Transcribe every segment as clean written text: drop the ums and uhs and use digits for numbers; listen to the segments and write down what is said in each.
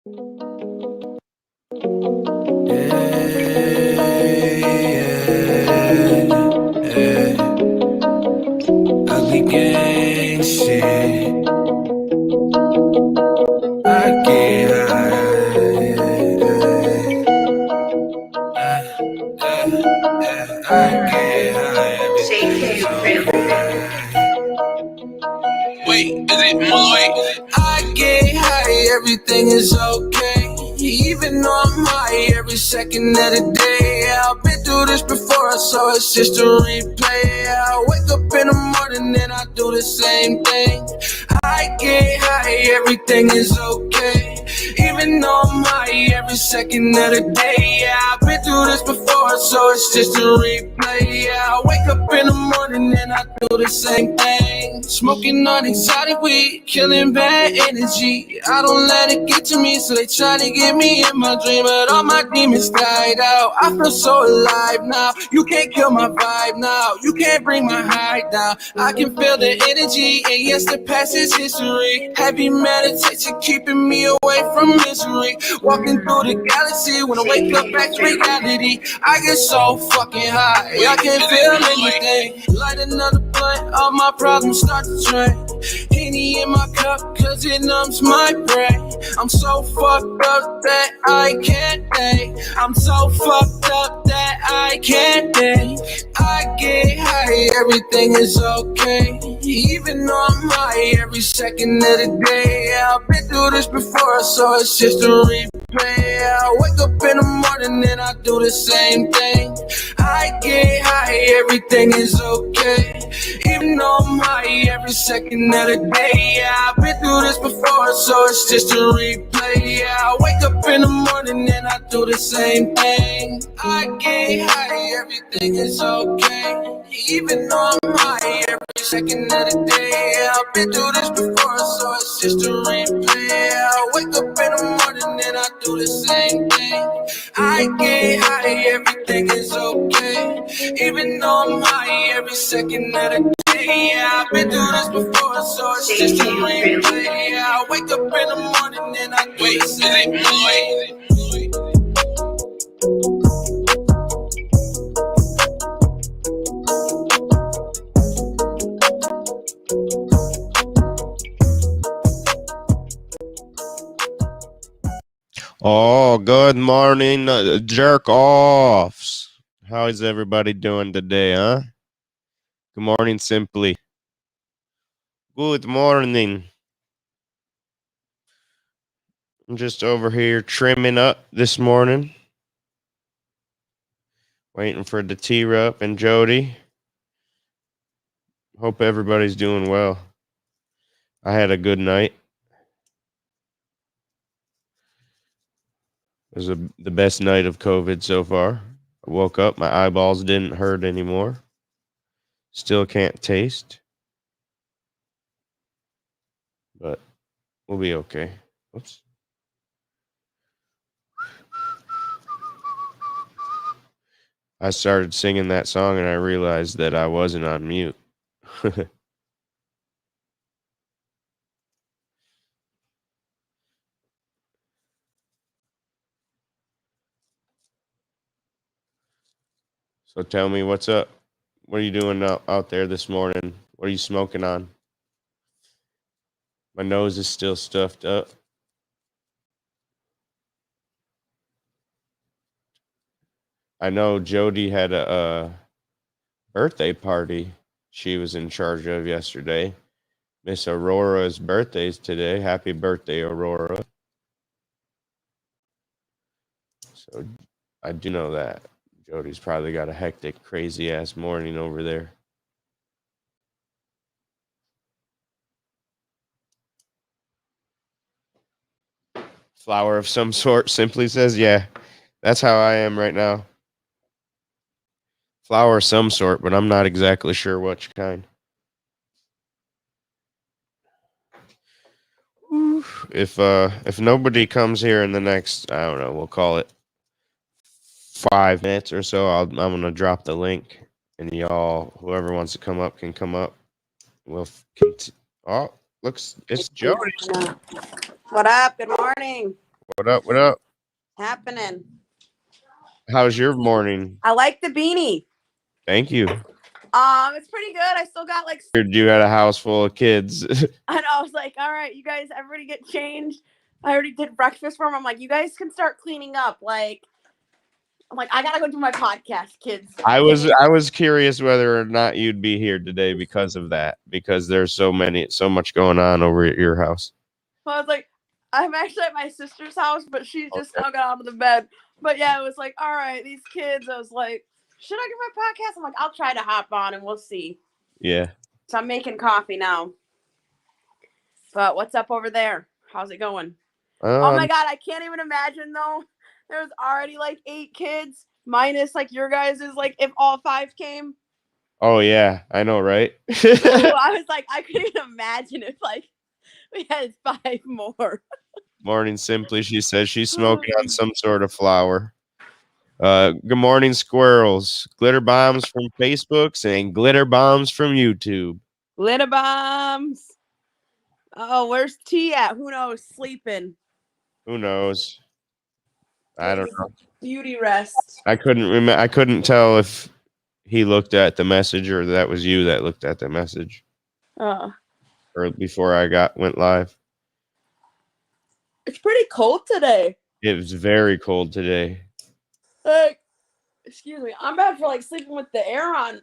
Ugly gang shit. I get Wait, is it Malloy? I get high, everything is okay. Even though I'm high every second of the day. I've been through this before, so it's just a replay. I wake up in the morning and I do the same thing. I get high, everything is okay. Even though I'm high every second of the day. Yeah, I've been through this before, so it's just a replay. Yeah, I wake up in the morning and I do the same thing. Smoking on exotic weed, killing bad energy. I don't let it get to me, so they try to get me in my dream, but all my demons died out. I feel so alive now. You can't kill my vibe now. You can't bring my high down. I can feel the energy, and yes, the past is history. Heavy meditation keeping me away from misery. Walking through the galaxy, when I wake up back to reality, I get so fucking high, I can't feel anything. Light another blunt, all my problems start to drain. Henny in my cup, cause it numbs my brain. I'm so fucked up that I can't think. I'm so fucked up that I can't think. I get high, everything is okay. Even though I'm high every second of the day. I've been through this before, so it's just a replay. I wake up in the morning and I do the same thing. I get high, everything is okay. Even though I'm high every second of the day. Yeah, I've been through this before, so it's just a replay. Yeah, I wake up in the morning and I do the same thing. I get high, everything is okay. Even though I'm high every second of the day. Yeah, I've been through this before, so it's just a replay. Yeah, I wake up in the morning and I do the same thing. I get high, everything is okay. Even though I'm high every second of the day. Yeah, I've been through this before, so it's just a replay. Yeah, I wake up in the morning and I do the same thing. Oh, good morning, jerk offs. How is everybody doing today, huh? Good morning, Simply. Good morning. I'm just over here trimming up this morning. Waiting for the T-Rup and Jody. Hope everybody's doing well. I had a good night. It was the best night of COVID so far. I woke up, my eyeballs didn't hurt anymore. Still can't taste. But we'll be okay. Oops. I started singing that song and I realized that I wasn't on mute. So tell me what's up. What are you doing out there this morning? What are you smoking on? My nose is still stuffed up. I know Jody had a birthday party she was in charge of yesterday. Miss Aurora's birthday's today. Happy birthday, Aurora. So I do know that. Jody's probably got a hectic, crazy-ass morning over there. Flower of some sort, Simply says. Yeah, that's how I am right now. Flower of some sort, but I'm not exactly sure which kind. If nobody comes here in the next, I don't know, we'll call it 5 minutes or so, I'm gonna drop the link, and y'all, whoever wants to come up can come up. We'll oh, looks, it's Jody. What up? Good morning. What up? What up? Happening. How's your morning? I like the beanie. Thank you. It's pretty good. I still got like. You had a house full of kids. And I was like, all right, you guys, everybody get changed. I already did breakfast for them. I'm like, you guys can start cleaning up. I'm like, I gotta go do my podcast, kids. I was curious whether or not you'd be here today because of that. Because there's so much going on over at your house. So I was like, I'm actually at my sister's house, but she's just now got out of the bed. But yeah, it was like, all right, these kids. I was like, should I do my podcast? I'm like, I'll try to hop on and we'll see. Yeah. So I'm making coffee now. But what's up over there? How's it going? Oh my God, I can't even imagine though. There's already like 8 kids minus like your guys is like if all 5 came. Oh yeah, I know, right? So I was like, I couldn't even imagine if like we had 5 more. Morning, Simply. She says she's smoking on some sort of flower. Good morning, squirrels. Glitter bombs from Facebook and glitter bombs from YouTube. Glitter bombs. Oh, where's T at? Who knows? Sleeping. Who knows? I don't know. Beauty rest. I couldn't remember. I couldn't tell if he looked at the message or that was you that looked at the message. Or before I went live. It's pretty cold today. It was very cold today. Like, excuse me, I'm bad for like sleeping with the air on.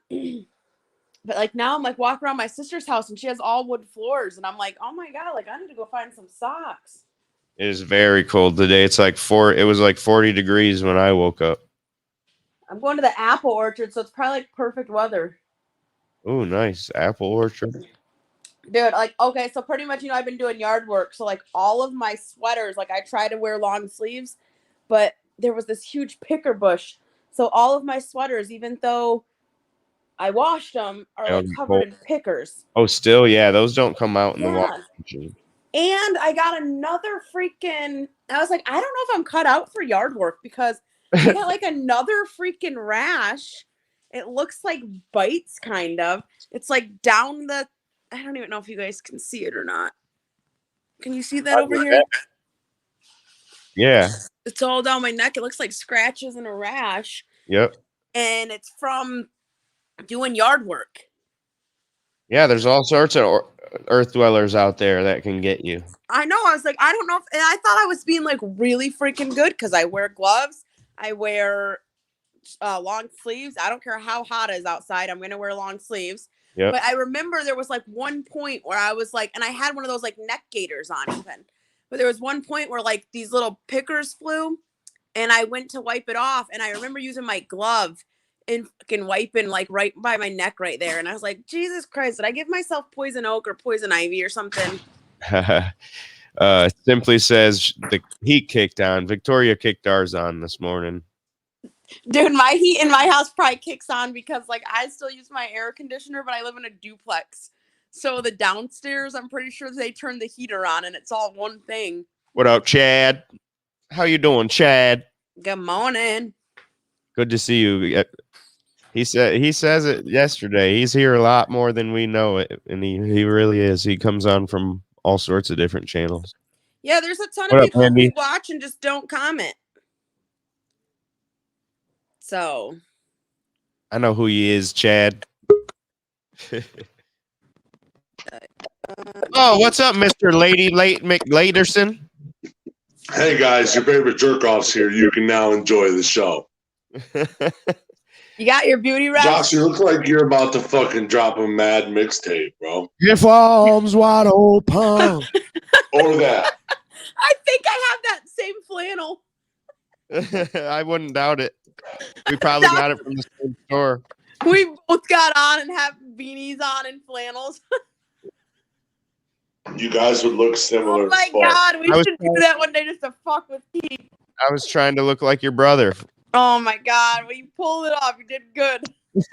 But like now I'm like walking around my sister's house and she has all wood floors and I'm like, oh my God, like I need to go find some socks. It is very cold today. It's like it was like 40 degrees when I woke up. I'm going to the apple orchard, so it's probably like perfect weather. Oh, nice. Apple orchard. Dude, like, okay, so pretty much, I've been doing yard work. So like all of my sweaters, like I try to wear long sleeves, but there was this huge picker bush. So all of my sweaters, even though I washed them, are like covered in pickers. Oh, still? Yeah, those don't come out in the washing machine. And I got another freaking, I was like, I don't know if I'm cut out for yard work because I got like another freaking rash. It looks like bites, kind of. It's like down the, I don't even know if you guys can see it or not. Can you see that over here? Yeah. It's all down my neck. It looks like scratches and a rash. Yep. And it's from doing yard work. Yeah, there's all sorts of earth dwellers out there that can get you. I know. I was like, I don't know. And I thought I was being like really freaking good because I wear gloves. I wear long sleeves. I don't care how hot it is outside. I'm going to wear long sleeves. Yep. But I remember there was like one point where I was like, and I had one of those like neck gaiters on even. But there was one point where like these little pickers flew and I went to wipe it off. And I remember using my glove and fucking wiping like right by my neck right there. And I was like, Jesus Christ, did I give myself poison oak or poison ivy or something? Simply says the heat kicked on. Victoria kicked ours on this morning. Dude, my heat in my house probably kicks on because like I still use my air conditioner, but I live in a duplex. So the downstairs, I'm pretty sure they turn the heater on and it's all one thing. What up, Chad? How you doing, Chad? Good morning. Good to see you. He says it yesterday. He's here a lot more than we know it, and he really is. He comes on from all sorts of different channels. Yeah, there's a ton of people who watch and just don't comment. So I know who he is, Chad. Oh, what's up, Mr. McLaderson? Hey guys, your favorite jerk-offs here. You can now enjoy the show. You got your beauty rest? Josh, you look like you're about to fucking drop a mad mixtape, bro. If arms wide open. Or that. I think I have that same flannel. I wouldn't doubt it. We probably got it from the same store. We both got on and have beanies on and flannels. You guys would look similar. Oh my God, we should do that one day just to fuck with Keith. I was trying to look like your brother. Oh my God, well, you pulled it off. You did good.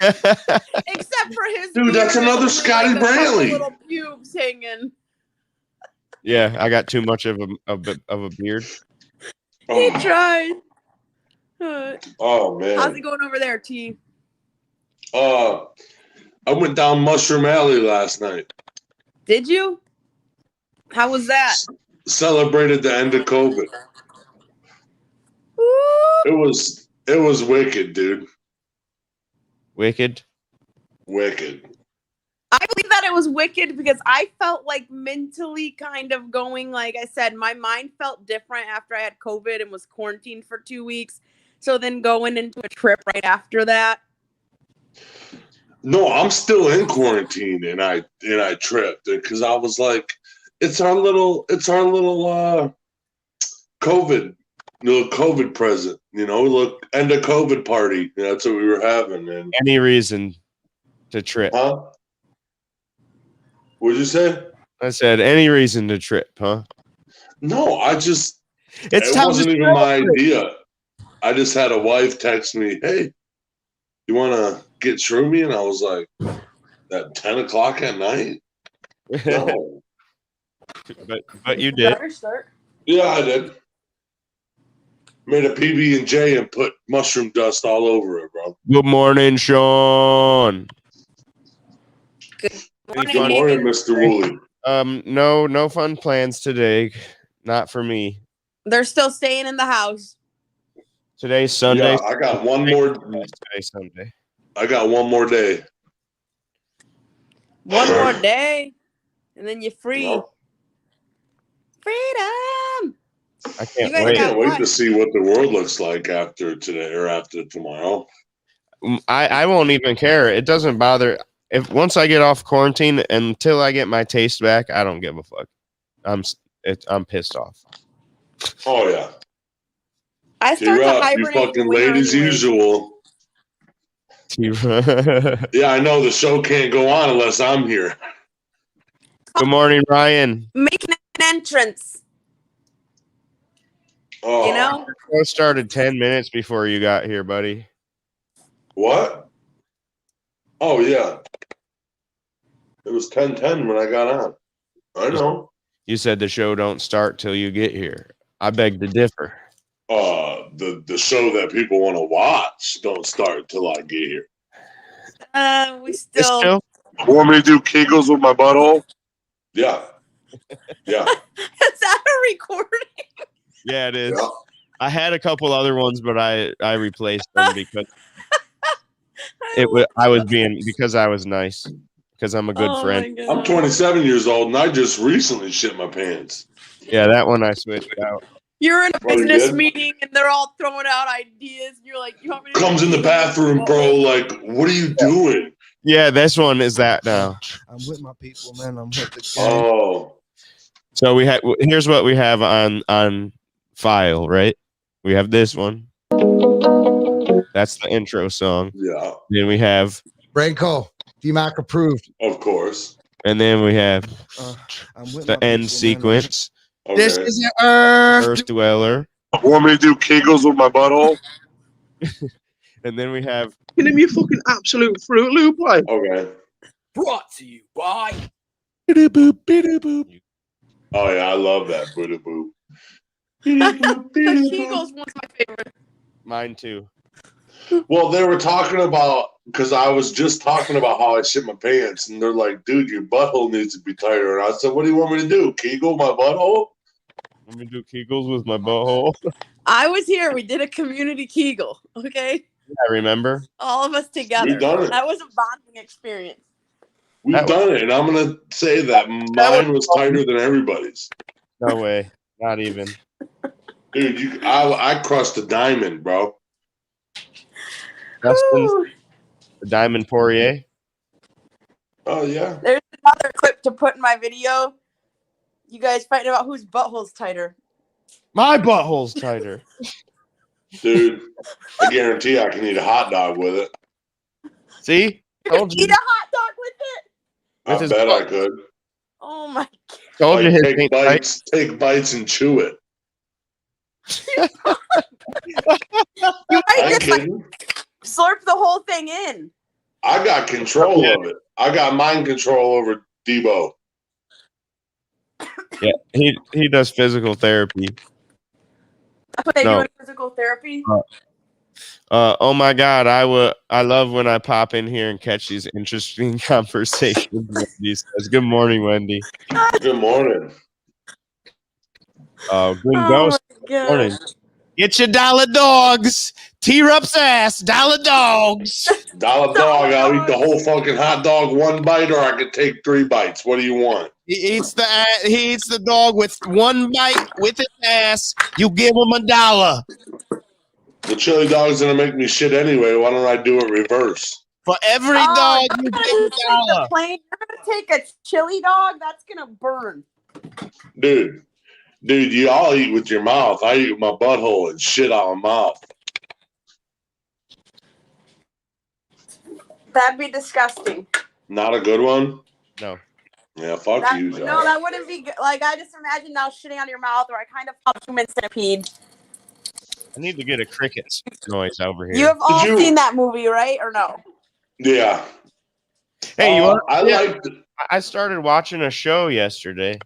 Except for his dude, that's another Scotty Brantley. Little pubes hanging. Yeah, I got too much of a beard. He tried. Oh man, how's it going over there, T? I went down Mushroom Alley last night. Did you? How was that? Celebrated the end of COVID. It was wicked, dude. Wicked. I believe that it was wicked because I felt like mentally kind of going, like I said, my mind felt different after I had COVID and was quarantined for 2 weeks. So then going into a trip right after that. No, I'm still in quarantine, and I tripped because I was like, it's our little COVID present, look, end of COVID party. That's what we were having. And any reason to trip? Huh? What'd you say? I said any reason to trip, huh? No, it time wasn't even my idea. I just had a wife text me, "Hey, you want to get shroomy?" And I was like, "At 10 o'clock at night?" No. but you did. Yeah, I did. Made a PB&J and put mushroom dust all over it, bro. Good morning, Sean. Good morning, Mr. Woolley. No fun plans today. Not for me. They're still staying in the house. Today's Sunday. Yeah, I got one more. Today's Sunday. I got one more day. One more day, and then you're free. No. Freedom. I can't I can't wait to see what the world looks like after today or after tomorrow. I won't even care. It doesn't bother. Once I get off quarantine until I get my taste back, I don't give a fuck. I'm pissed off. Oh yeah. I start to hibernate. You fucking late as usual. Yeah, I know the show can't go on unless I'm here. Good morning, Ryan. Making an entrance. Oh. You know? The show started 10 minutes before you got here, buddy. What? Oh yeah. It was 10:10 when I got on. I know. You said the show don't start till you get here. I beg to differ. The show that people want to watch don't start till I get here. We still. Want me to do Kegels with my butthole? Yeah. Yeah. Is that a recording? Yeah, it is. Yeah. I had a couple other ones, but I replaced them because I was nice. Because I'm a good friend. I'm 27 years old and I just recently shit my pants. Yeah, that one I switched out. You're in a business meeting and they're all throwing out ideas. And you're like, you want me to comes in the bathroom, bro. Like, what are you doing? Yeah, this one is that now. I'm with my people, man. I'm with the gang. Oh. So here's what we have on file, right? We have this one. That's the intro song. Yeah. Then we have Branco. DMAC approved. Of course. And then we have the end sequence. Okay. This is an Earth Dweller. Want me to do Kegels with my butthole? And then we have. Give me a fucking absolute Fruit Loop, like. Okay. Brought to you by. Oh yeah, I love that. Booty boop. The Kegels one's my favorite. Mine too. Well, they were talking about, because I was just talking about how I shit my pants, and they're like, dude, your butthole needs to be tighter. And I said, what do you want me to do? Kegel my butthole? Let me do Kegels with my butthole. I was here. We did a community Kegel. Okay. I remember. All of us together. We've done it. That was a bonding experience. We've done it, and I'm going to say that mine was tighter than everybody's. No way. Not even. Dude, I crushed a diamond, bro. Dustin, the Diamond Poirier. Oh, yeah. There's another clip to put in my video. You guys fighting about whose butthole's tighter. My butthole's tighter. Dude, I guarantee I can eat a hot dog with it. See? Told you. Eat a hot dog with it? I bet I could. Oh, my God. Told you take bites and chew it. You might just slurp the whole thing in. I got control of it. I got mind control over Debo. Yeah, he does physical therapy. That's what they do in physical therapy? Oh my God, I love when I pop in here and catch these interesting conversations. Wendy says, good morning, Wendy. Good morning. Good ghost. Good morning. Get your dollar dogs. T-Rup's ass. Dollar dogs. Dollar dog, I'll eat the whole fucking hot dog one bite, or I could take 3 bites. What do you want? He eats the dog with one bite with his ass. You give him $1. The chili dog's gonna make me shit anyway. Why don't I do it reverse? For every dog, you give $1. You're gonna take a chili dog? That's gonna burn. Dude, you all eat with your mouth. I eat with my butthole and shit out my mouth. That'd be disgusting. Not a good one? No. Yeah, fuck you, Josh. No, that wouldn't be good. Like, I just imagine now shitting on your mouth, or I kind of thought Human Centipede. I need to get a cricket noise over here. You have all seen that movie, right? Or no? Yeah. Hey, I started watching a show yesterday,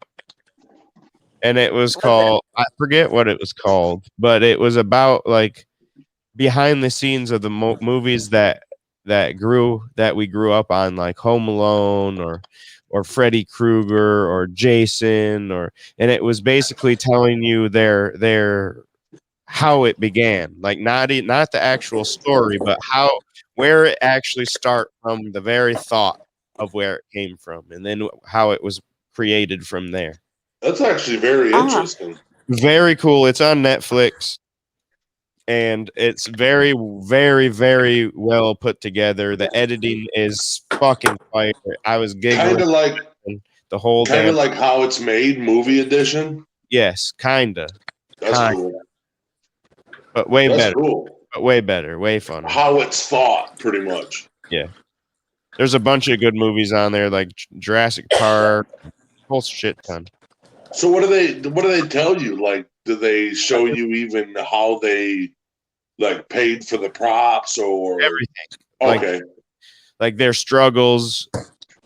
and it was called, I forget what it was called, but it was about like behind the scenes of the movies that we grew up on, like Home Alone or Freddy Krueger or Jason, and it was basically telling you their how it began, like not the actual story, but where it actually start from, the very thought of where it came from, and then how it was created from there. That's actually very interesting. Very cool. It's on Netflix, and it's very, very, very well put together. The editing is fucking fire. I was giggling kind of like the whole kind of like how it's made, movie edition. Yes, kinda. That's cool. But way better. Cool. But way better, way funner. How it's thought, pretty much. Yeah. There's a bunch of good movies on there, like Jurassic Park, whole shit ton. So what do they tell you? Like, do they show you even how they like paid for the props or everything? Okay. Like their struggles.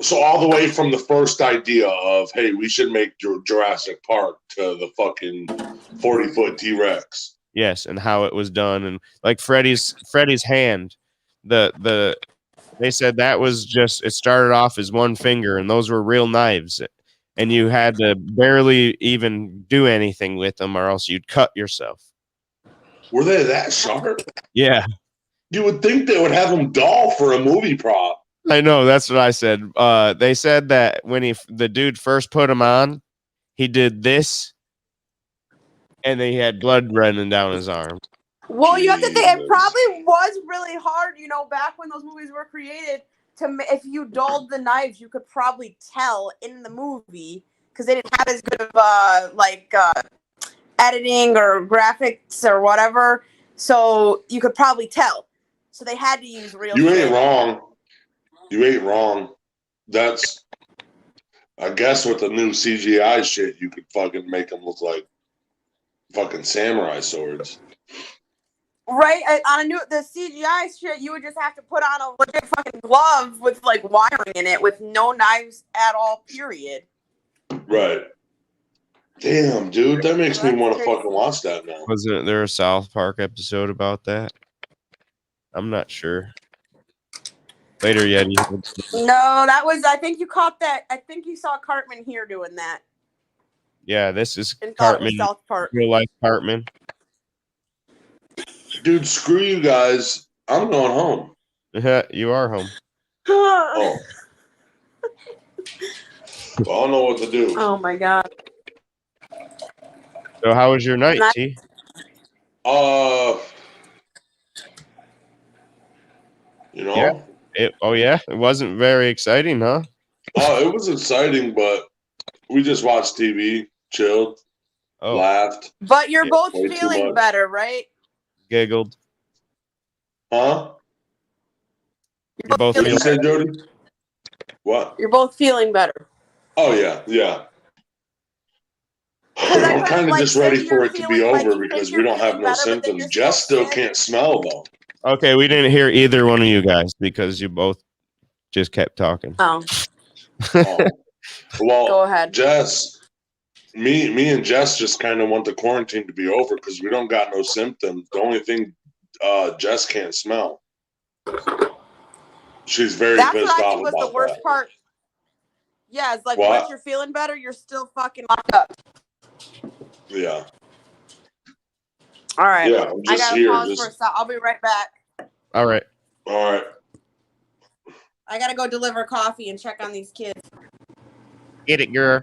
So all the way from the first idea of, hey, we should make Jurassic Park to the fucking 40-foot T-Rex. Yes, and how it was done, and like Freddy's hand, they said that was just, it started off as one finger, and those were real knives, and you had to barely even do anything with them, or else you'd cut yourself. Were they that sharp? Yeah. You would think they would have them dull for a movie prop. I know, that's what I said. They said that when the dude first put him on, he did this, and then he had blood running down his arm. Well, you have to think, it probably was really hard, back when those movies were created, if you dulled the knives, you could probably tell in the movie, because they didn't have as good of editing or graphics or whatever, so you could probably tell. So they had to use real. You ain't wrong. You ain't wrong. That's, I guess, with the new CGI shit, you could fucking make them look like fucking samurai swords. Right, on the CGI shit, you would just have to put on a legit fucking glove with like wiring in it, with no knives at all. Period. Right. Damn, dude, that makes me want to fucking watch that now. Wasn't there a South Park episode about that? I'm not sure. Later, Yeti. No, that was. I think you caught that. I think you saw Cartman here doing that. Yeah, this is Cartman. South Park. Real life Cartman. Dude, screw you guys. I'm going home. Yeah, you are home. Oh. Well, I don't know what to do. Oh my god. So how was your night, T? Yeah. It wasn't very exciting, huh? It was exciting, but we just watched TV, chilled, laughed. But you're both feeling better, right? Giggled. Huh? You're both What did you say, better. Jody? What? You're both feeling better. Oh, yeah. I'm kind of just ready for it to be over because we don't have no symptoms. Jess still can't smell, though. Okay, we didn't hear either one of you guys because you both just kept talking. Oh. Well, go ahead. Jess, me and Jess just kind of want the quarantine to be over because we don't got no symptoms. The only thing Jess can't smell. She's very pissed off about that. That's what I think was the worst part. Yeah, it's like once you're feeling better, you're still fucking locked up. Yeah. All right. Yeah, I'm I just gotta here. pause for a sec. I'll be right back. All right. All right. I gotta go deliver coffee and check on these kids. Get it, girl.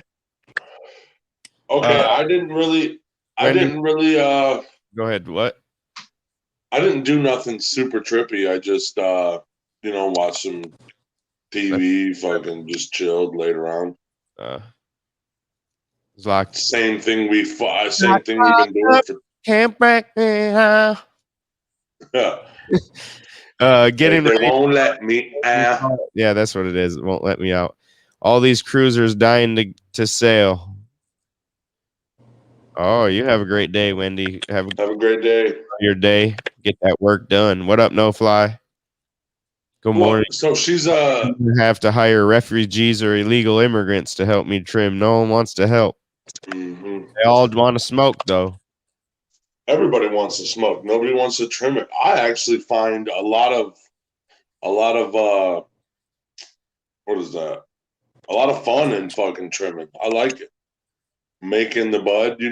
Okay, I didn't really Go ahead. What? I didn't do nothing super trippy. I just watched some TV, fucking just chilled, laid around. It's locked. Same thing we've been doing for Can't break me now. Getting they ready. won't let me out. Yeah, that's what it is. It won't let me out. All these cruisers dying to sail. Oh, you have a great day, Wendy. Have a great day. Your day. Get that work done. What up, No Fly? Good morning. So she's You have to hire refugees or illegal immigrants to help me trim. No one wants to help. Mm-hmm. They all want to smoke, though. Everybody wants to smoke. Nobody wants to trim it. I actually find a lot of what is that? A lot of fun in fucking trimming. I like it. Making the bud,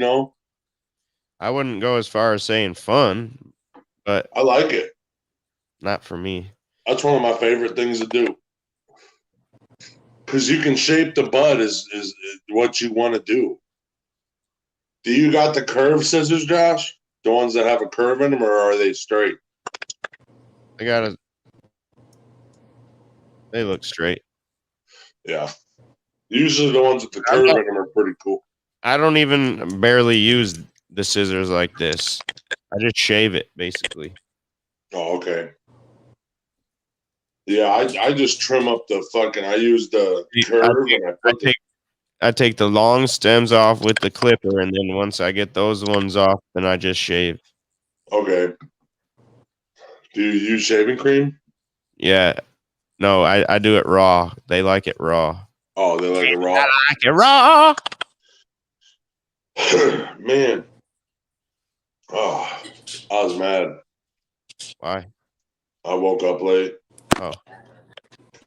I wouldn't go as far as saying fun, but I like it. Not for me. That's one of my favorite things to do. Because you can shape the bud is what you want to do. Do you got the curved scissors, Josh? The ones that have a curve in them, or are they straight? They look straight. Yeah. Usually the ones with the curve in them are pretty cool. I don't even barely use the scissors like this. I just shave it, basically. Oh, okay. Yeah, I just trim up the fucking. I use the curve I take the long stems off with the clipper, and then once I get those ones off, then I just shave. Okay. Do you use shaving cream? Yeah. No, I do it raw. They like it raw. Oh, they like it raw. I like it raw. Man. Oh, I was mad. Why? I woke up late. Oh.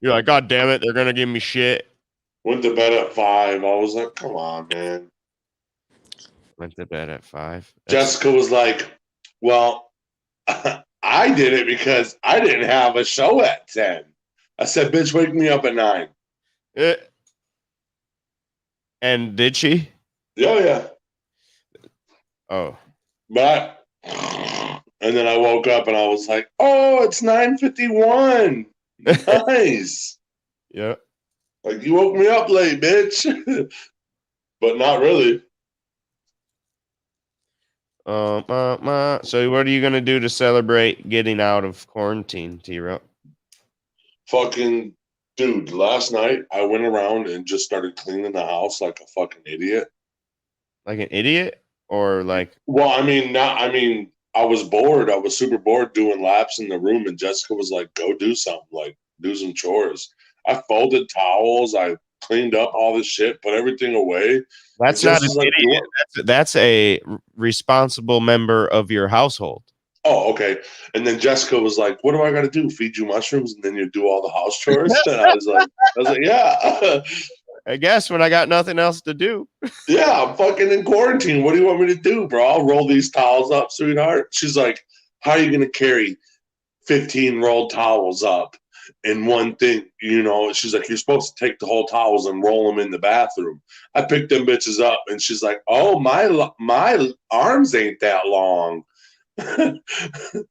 You're like, God damn it, they're gonna give me shit. Went to bed at 5. I was like, come on, man. Went to bed at 5. Jessica was like, well, I did it because I didn't have a show at 10. I said, bitch, wake me up at 9. And did she? Yeah. Oh. But, and then I woke up and I was like, oh, it's 9:51. Nice. Yeah. Like, you woke me up late, bitch. But not really. So what are you gonna do to celebrate getting out of quarantine, T-Rock? Fucking dude, last night I went around and just started cleaning the house like a fucking idiot. Like an idiot? Or like Well, I was bored. I was super bored doing laps in the room, and Jessica was like, go do something, like do some chores. I folded towels, I cleaned up all this shit, put everything away. That's not an idiot. That's a responsible member of your household. Oh, okay. And then Jessica was like, what do I got to do? Feed you mushrooms and then you do all the house chores? And I was like, yeah. I guess when I got nothing else to do. Yeah, I'm fucking in quarantine. What do you want me to do, bro? I'll roll these towels up, sweetheart. She's like, how are you going to carry 15 rolled towels up in one thing? She's like, you're supposed to take the whole towels and roll them in the bathroom. I picked them bitches up, and she's like, oh, my arms ain't that long. I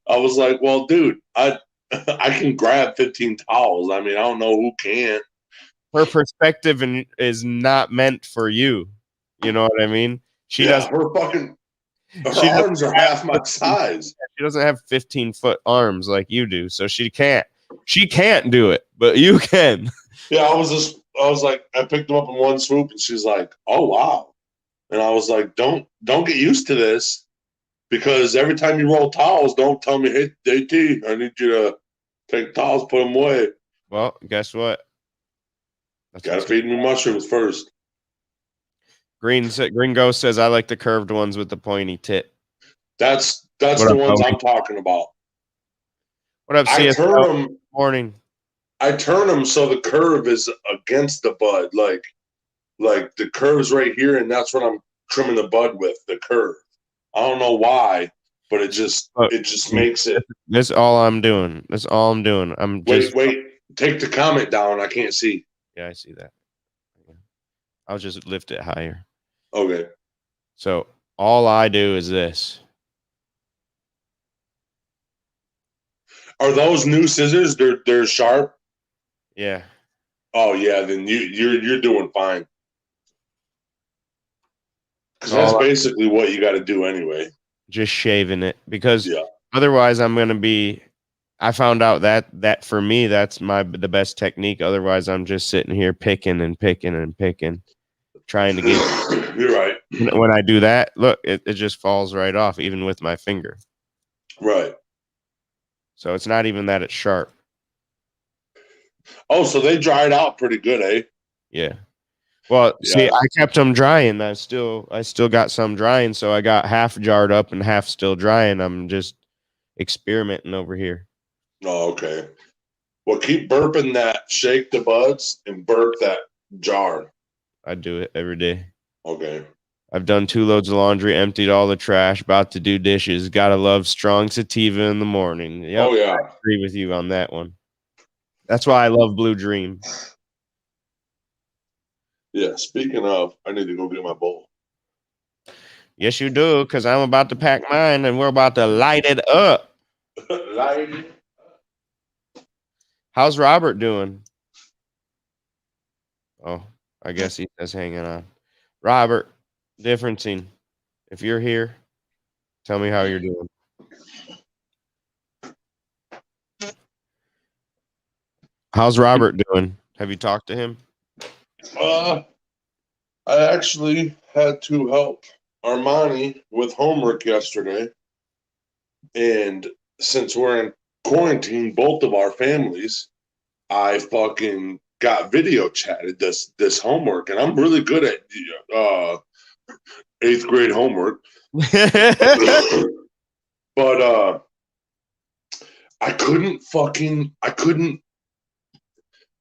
was like, well, dude, I can grab 15 towels. I mean, I don't know who can't. Her perspective is not meant for you. You know what I mean? Her arms are half my size. She doesn't have 15-foot arms like you do, so she can't do it, but you can. Yeah, I was like, I picked them up in one swoop, and she's like, oh wow. And I was like, don't get used to this, because every time you roll towels, don't tell me, hey, DT, I need you to take towels, put them away. Well, guess what? Gotta feed me mushrooms first. Green Ghost says, I like the curved ones with the pointy tip. That's the ones I'm talking about. What up, I turn them. Morning. I turn them so the curve is against the bud, like the curve's right here, and that's what I'm trimming the bud with, the curve. I don't know why, but it just makes it. That's all I'm doing. That's all I'm doing. I'm just wait. Take the comment down. I can't see. Yeah, I see that. I'll just lift it higher. Okay. So all I do is this. Are those new scissors? They're sharp. Yeah. Oh yeah, then you're doing fine. Because that's basically what you got to do anyway. Just shaving it, because otherwise I'm gonna be. I found out that for me that's the best technique. Otherwise, I'm just sitting here picking and picking and picking, trying to get. You're right. When I do that, look, it just falls right off, even with my finger. Right. So it's not even that it's sharp. Oh, so they dried out pretty good, eh? Yeah. Well, see, I kept them drying. I still got some drying, so I got half jarred up and half still drying. I'm just experimenting over here. Oh, okay. Well, keep burping that. Shake the buds and burp that jar. I do it every day. Okay. I've done 2 loads of laundry, emptied all the trash, about to do dishes. Gotta love strong sativa in the morning. Yep, oh, yeah. I agree with you on that one. That's why I love Blue Dream. Yeah, speaking of, I need to go get my bowl. Yes, you do, because I'm about to pack mine, and we're about to light it up. Light it. How's Robert doing? Oh, I guess he says hanging on. Robert, differencing. If you're here, tell me how you're doing. How's Robert doing? Have you talked to him? I actually had to help Armani with homework yesterday. And since we're in quarantine, both of our families, I fucking got video chatted this homework. And I'm really good at 8th grade homework. But I couldn't,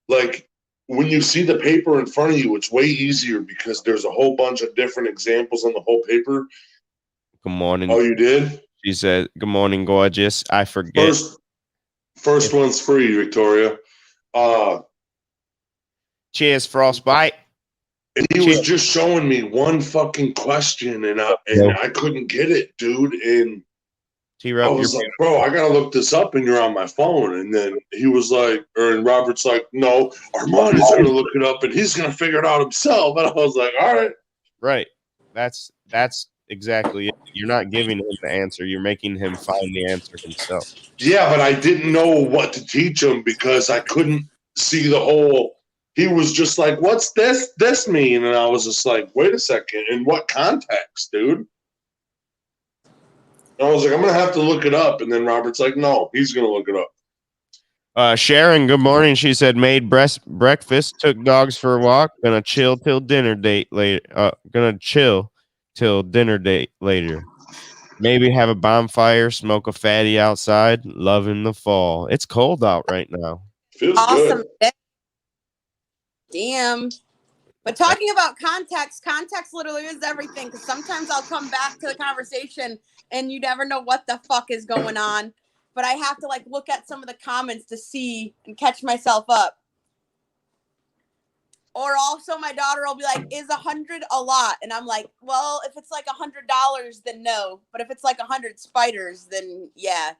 like, when you see the paper in front of you, it's way easier because there's a whole bunch of different examples on the whole paper. Good morning. Oh, you did? She said, good morning, gorgeous. I forget. First one's free, Victoria. Cheers, Frostbite. And he was just showing me one fucking question, and I couldn't get it, dude. And I was like, bro, I gotta look this up, and you're on my phone. And then he was like, and Robert's like, no, Armani's gonna look it up, and he's gonna figure it out himself. And I was like, all right. Right. That's exactly it. You're not giving him the answer. You're making him find the answer himself. Yeah, but I didn't know what to teach him because I couldn't see the whole. He was just like, what's this mean? And I was just like, wait a second. In what context, dude? And I was like, I'm going to have to look it up. And then Robert's like, no, he's going to look it up. Sharon, good morning. She said, made breakfast, took dogs for a walk, gonna chill till dinner date later. Maybe have a bonfire, smoke a fatty outside, loving the fall. It's cold out right now. Feels awesome. good. Damn. But talking about context literally is everything, because sometimes I'll come back to the conversation and you never know what the fuck is going on. But I have to like look at some of the comments to see and catch myself up. Or also my daughter will be like, is 100 a lot? And I'm like, well, if it's like $100, then no. But if it's like 100 spiders, then yeah.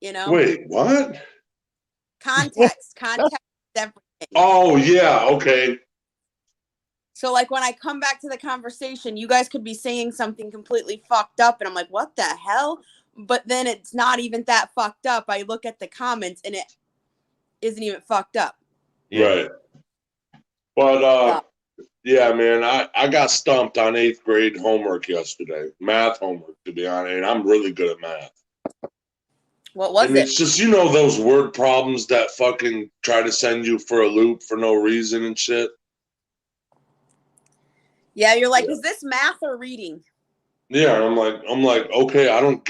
You know? Wait, what? Context is everything. Oh, yeah, okay. So like when I come back to the conversation, you guys could be saying something completely fucked up. And I'm like, what the hell? But then it's not even that fucked up. I look at the comments and it isn't even fucked up. Yeah. Right. But yeah, man, I got stumped on 8th grade homework yesterday. Math homework, to be honest. And I'm really good at math. What was and it? It's just, you know, those word problems that fucking try to send you for a loop for no reason and shit. Yeah, you're like, is this math or reading? Yeah, I'm like, okay, I don't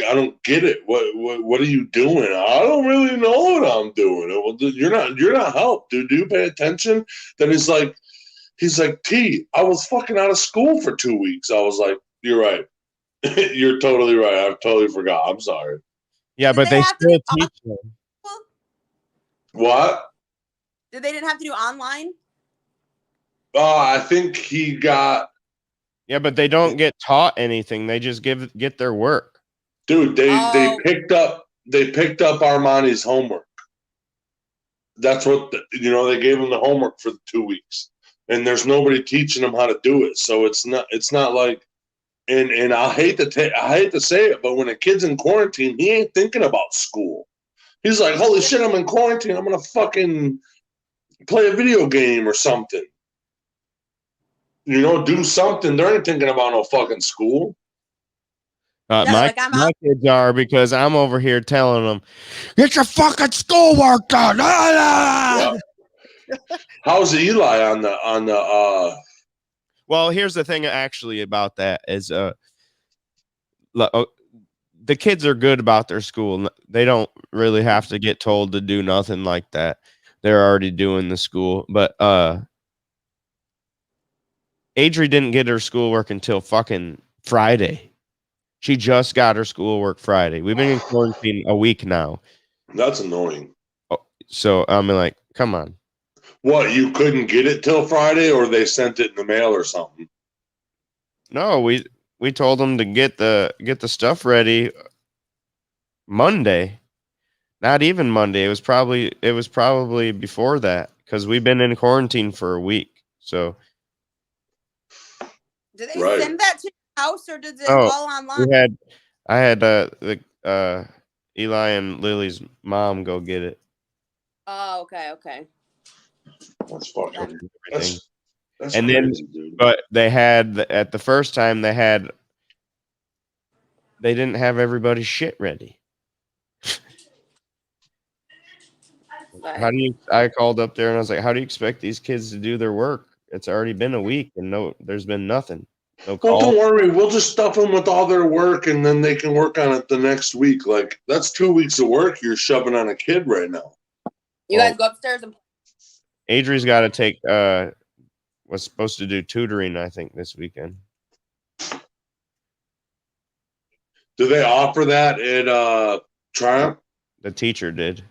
get it. What are you doing? I don't really know what I'm doing. Well, you're not helped, dude. Do you pay attention? Then he's like, T, I was fucking out of school for 2 weeks. I was like, you're right. You're totally right. I totally forgot. I'm sorry. Yeah, but they still teach them. What? Did they didn't have to do online? I think he got. Yeah, but they don't get taught anything. They just get their work. Dude, they picked up Armani's homework. That's what they gave him the homework for the 2 weeks, and there's nobody teaching him how to do it. So it's not like, and I hate to say it, but when a kid's in quarantine, he ain't thinking about school. He's like, holy shit, I'm in quarantine. I'm gonna fucking play a video game or something. Do something. They ain't thinking about no fucking school. My kids are, because I'm over here telling them, get your fucking schoolwork done. Yeah. How's Eli on the Well, here's the thing actually about that is the kids are good about their school. They don't really have to get told to do nothing like that. They're already doing the school. But Adri didn't get her schoolwork until fucking Friday. She just got her schoolwork Friday. We've been in quarantine a week now. That's annoying. So I'm like, come on. What, you couldn't get it till Friday, or they sent it in the mail or something? No, we told them to get the stuff ready Monday. Not even Monday. It was probably before that, because we've been in quarantine for a week. So did they send that to your house, or did it all online? I had Eli and Lily's mom go get it. Oh, okay. That's fucking. That's and crazy, then, dude. But they had at the first time they didn't have everybody's shit ready. I called up there and I was like, how do you expect these kids to do their work? It's already been a week and there's been nothing. No call. Well, don't worry. We'll just stuff them with all their work, and then they can work on it the next week. Like, that's 2 weeks of work you're shoving on a kid right now. You guys go upstairs and. Adri's got to take. Was supposed to do tutoring, I think, this weekend. Do they offer that at Triumph? The teacher did.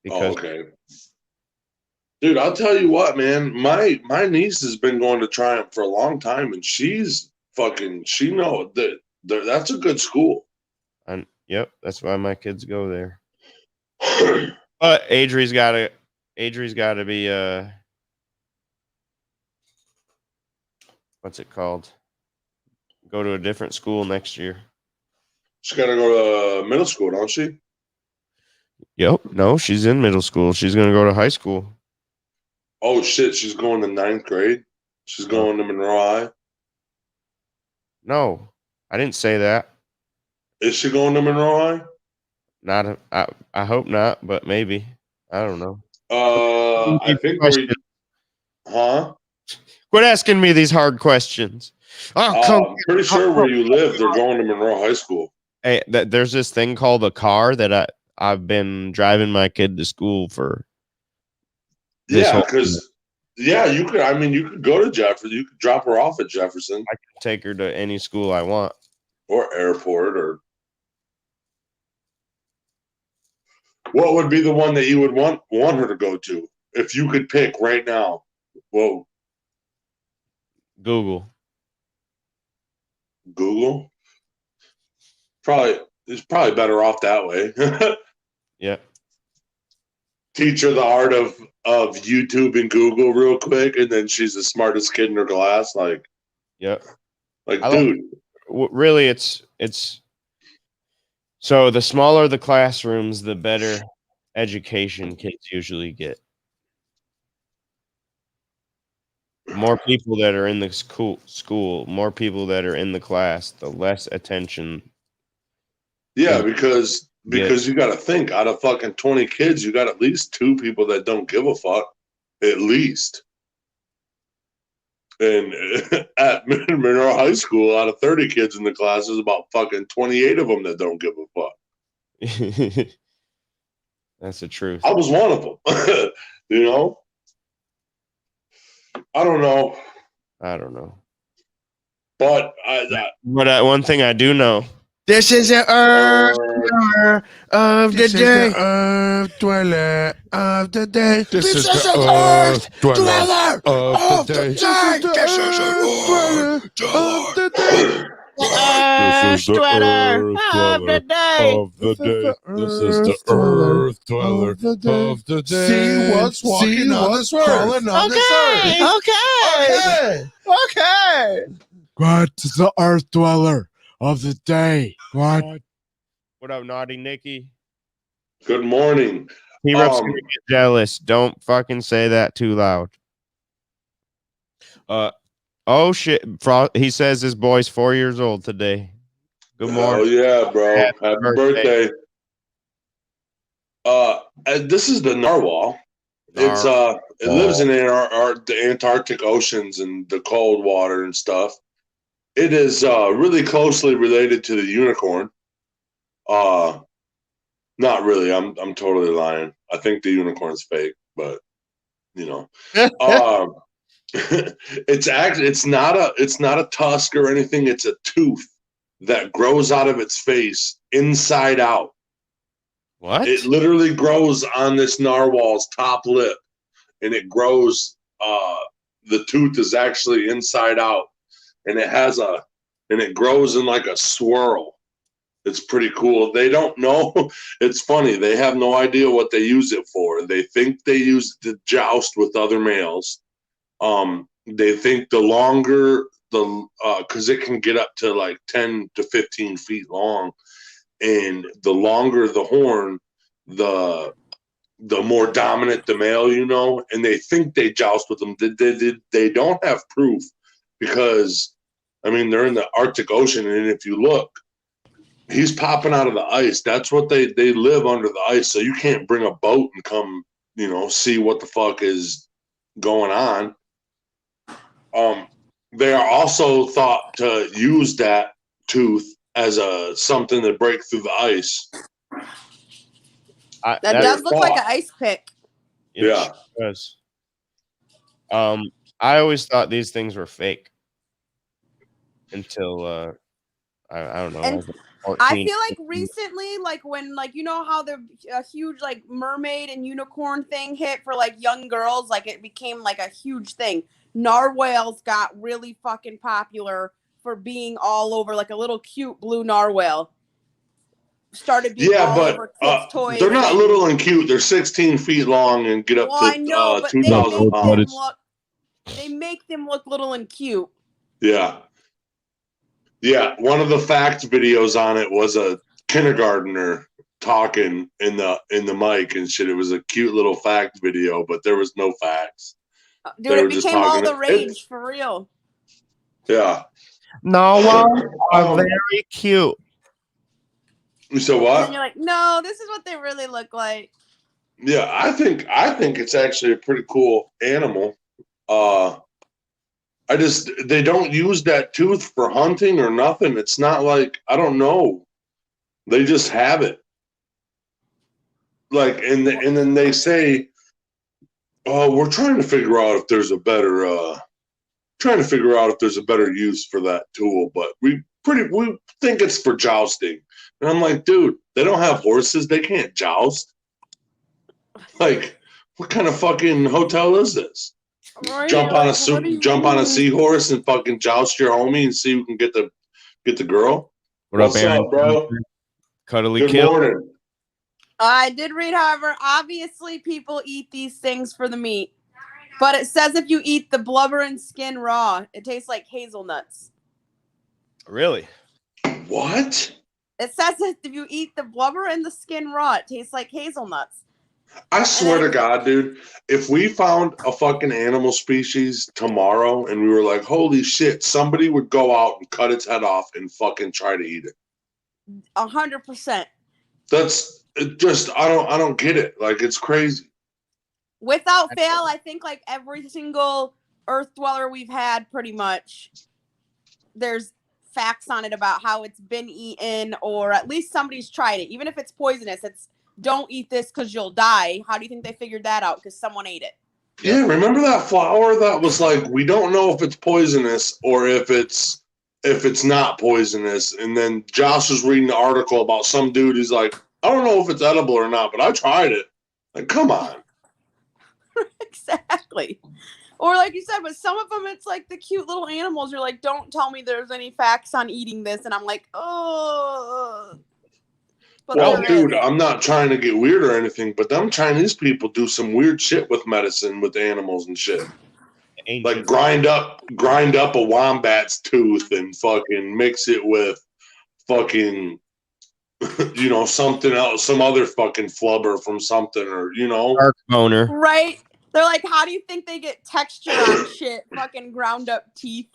Okay. Dude, I'll tell you what, man. My niece has been going to Triumph for a long time, and she knows that that's a good school. Yep, that's why my kids go there. But Adri's got to be what's it called? Go to a different school next year. She's got to go to middle school, don't she? Yep. No, she's in middle school. She's going to go to high school. Oh, shit. She's going to 9th grade? She's going to Monroe High? No, I didn't say that. Is she going to Monroe High? I hope not, but maybe. I don't know. I think Huh? Quit asking me these hard questions. I'm pretty sure where you live, they're going to Monroe High School. Hey, there's this thing called a car that I've been driving my kid to school for. Yeah, because you could. I mean, you could go to Jefferson. You could drop her off at Jefferson. I can take her to any school I want, or airport, or what would be the one that you would want her to go to if you could pick right now? Whoa. Google. It's probably better off that way. Yeah. Teach her the art of YouTube and Google real quick, and then she's the smartest kid in her class. Like, yep. Like, dude. Really, it's so the smaller the classrooms, the better education kids usually get. More people that are in the school, more people that are in the class, the less attention. Yeah, because you got to think, out of fucking 20 kids, you got at least 2 people that don't give a fuck, at least. And at Monroe High School, out of 30 kids in the class, there's about fucking 28 of them that don't give a fuck. That's the truth. I was one of them. You know? I don't know. I don't know. But one thing I do know. This is the Earth Dweller of the day. Earth Dweller of the day. This is the Earth Dweller of the day. This is the Earth Dweller of the day. This is the Earth Dweller of the day. This is the Earth Dweller of the day. See what's walking on this earth. crawling on this earth. Okay. What is the Earth Dweller of the day? What? What up, Naughty Nikki? good morning. T-Rep's gonna get jealous. Don't fucking say that too loud. Oh shit! He says his boy's 4 years old today. Good Oh morning. yeah, bro. Happy birthday. This is the narwhal. It's it lives in the Antarctic oceans and the cold water and stuff. It is really closely related to the unicorn. Not really. I'm totally lying. I think the unicorn's fake, but you know. It's not a tusk or anything. It's a tooth that grows out of its face inside out. What? It literally grows on this narwhal's top lip, and it grows. The tooth is actually inside out, and it grows in like a swirl. It's pretty cool. They don't know. It's funny. They have no idea what they use it for. They think they use it to joust with other males. They think the longer because it can get up to like 10 to 15 feet long, and the longer the horn, the more dominant the male, you know. And they think they joust with them. They don't have proof because, I mean, they're in the Arctic Ocean, and if you look, he's popping out of the ice. That's what they live under the ice, so you can't bring a boat and come, you know, see what the fuck is going on. They are also thought to use that tooth as something to break through the ice. That does look like an ice pick. Yeah. Does. I always thought these things were fake until I don't know. And I feel like recently, like when, like, you know how the huge like mermaid and unicorn thing hit for like young girls, like it became like a huge thing. Narwhals got really fucking popular for being all over, like a little cute blue narwhal. Started being all over kids' toys. They're not little and cute. They're 16 feet long and get up to I know, but 2,000 pounds. They make them look little and cute. Yeah. Yeah, one of the fact videos on it was a kindergartner talking in the mic and shit. It was a cute little fact video, but there was no facts. Dude, it became all the rage for real. Yeah. Narwhals are very cute. So what? And you're like, no, this is what they really look like. Yeah, I think it's actually a pretty cool animal. They don't use that tooth for hunting or nothing. It's not like, I don't know. They just have it. Like, and then they say, oh, we're trying to figure out if there's a better use for that tool, but we think it's for jousting. And I'm like, dude, they don't have horses. They can't joust. Like, what kind of fucking hotel is this? Right, jump on a seahorse and fucking joust your homie and see who can get the girl. What's up, bro? Cuddly Good kill. morning. I did read, however, obviously people eat these things for the meat, but it says if you eat the blubber and skin raw, it tastes like hazelnuts. Really? What? It says that if you eat the blubber and the skin raw, it tastes like hazelnuts. I swear to God, dude, if we found a fucking animal species tomorrow and we were like, holy shit, somebody would go out and cut its head off and fucking try to eat it. 100%. That's just, I don't get it. Like, it's crazy. Without fail, I think like every single Earth dweller we've had, pretty much, there's facts on it about how it's been eaten, or at least somebody's tried it. Even if it's poisonous, it's don't eat this because you'll die. How do you think they figured that out? Because someone ate it. Yeah, remember that flower that was like, we don't know if it's poisonous or if it's if it's not poisonous. And then Josh was reading the article about some dude who's like, I don't know if it's edible or not, but I tried it. Like, come on. Exactly. Or like you said, but some of them, it's like the cute little animals. You're like, don't tell me there's any facts on eating this. And I'm like, oh. But well, dude, I'm not trying to get weird or anything, but them Chinese people do some weird shit with medicine with animals and shit. Like grind up a wombat's tooth and fucking mix it with fucking, you know, something else, some other fucking flubber from something, or, you know. Dark boner. Right. They're like, how do you think they get texture on shit? Fucking ground up teeth.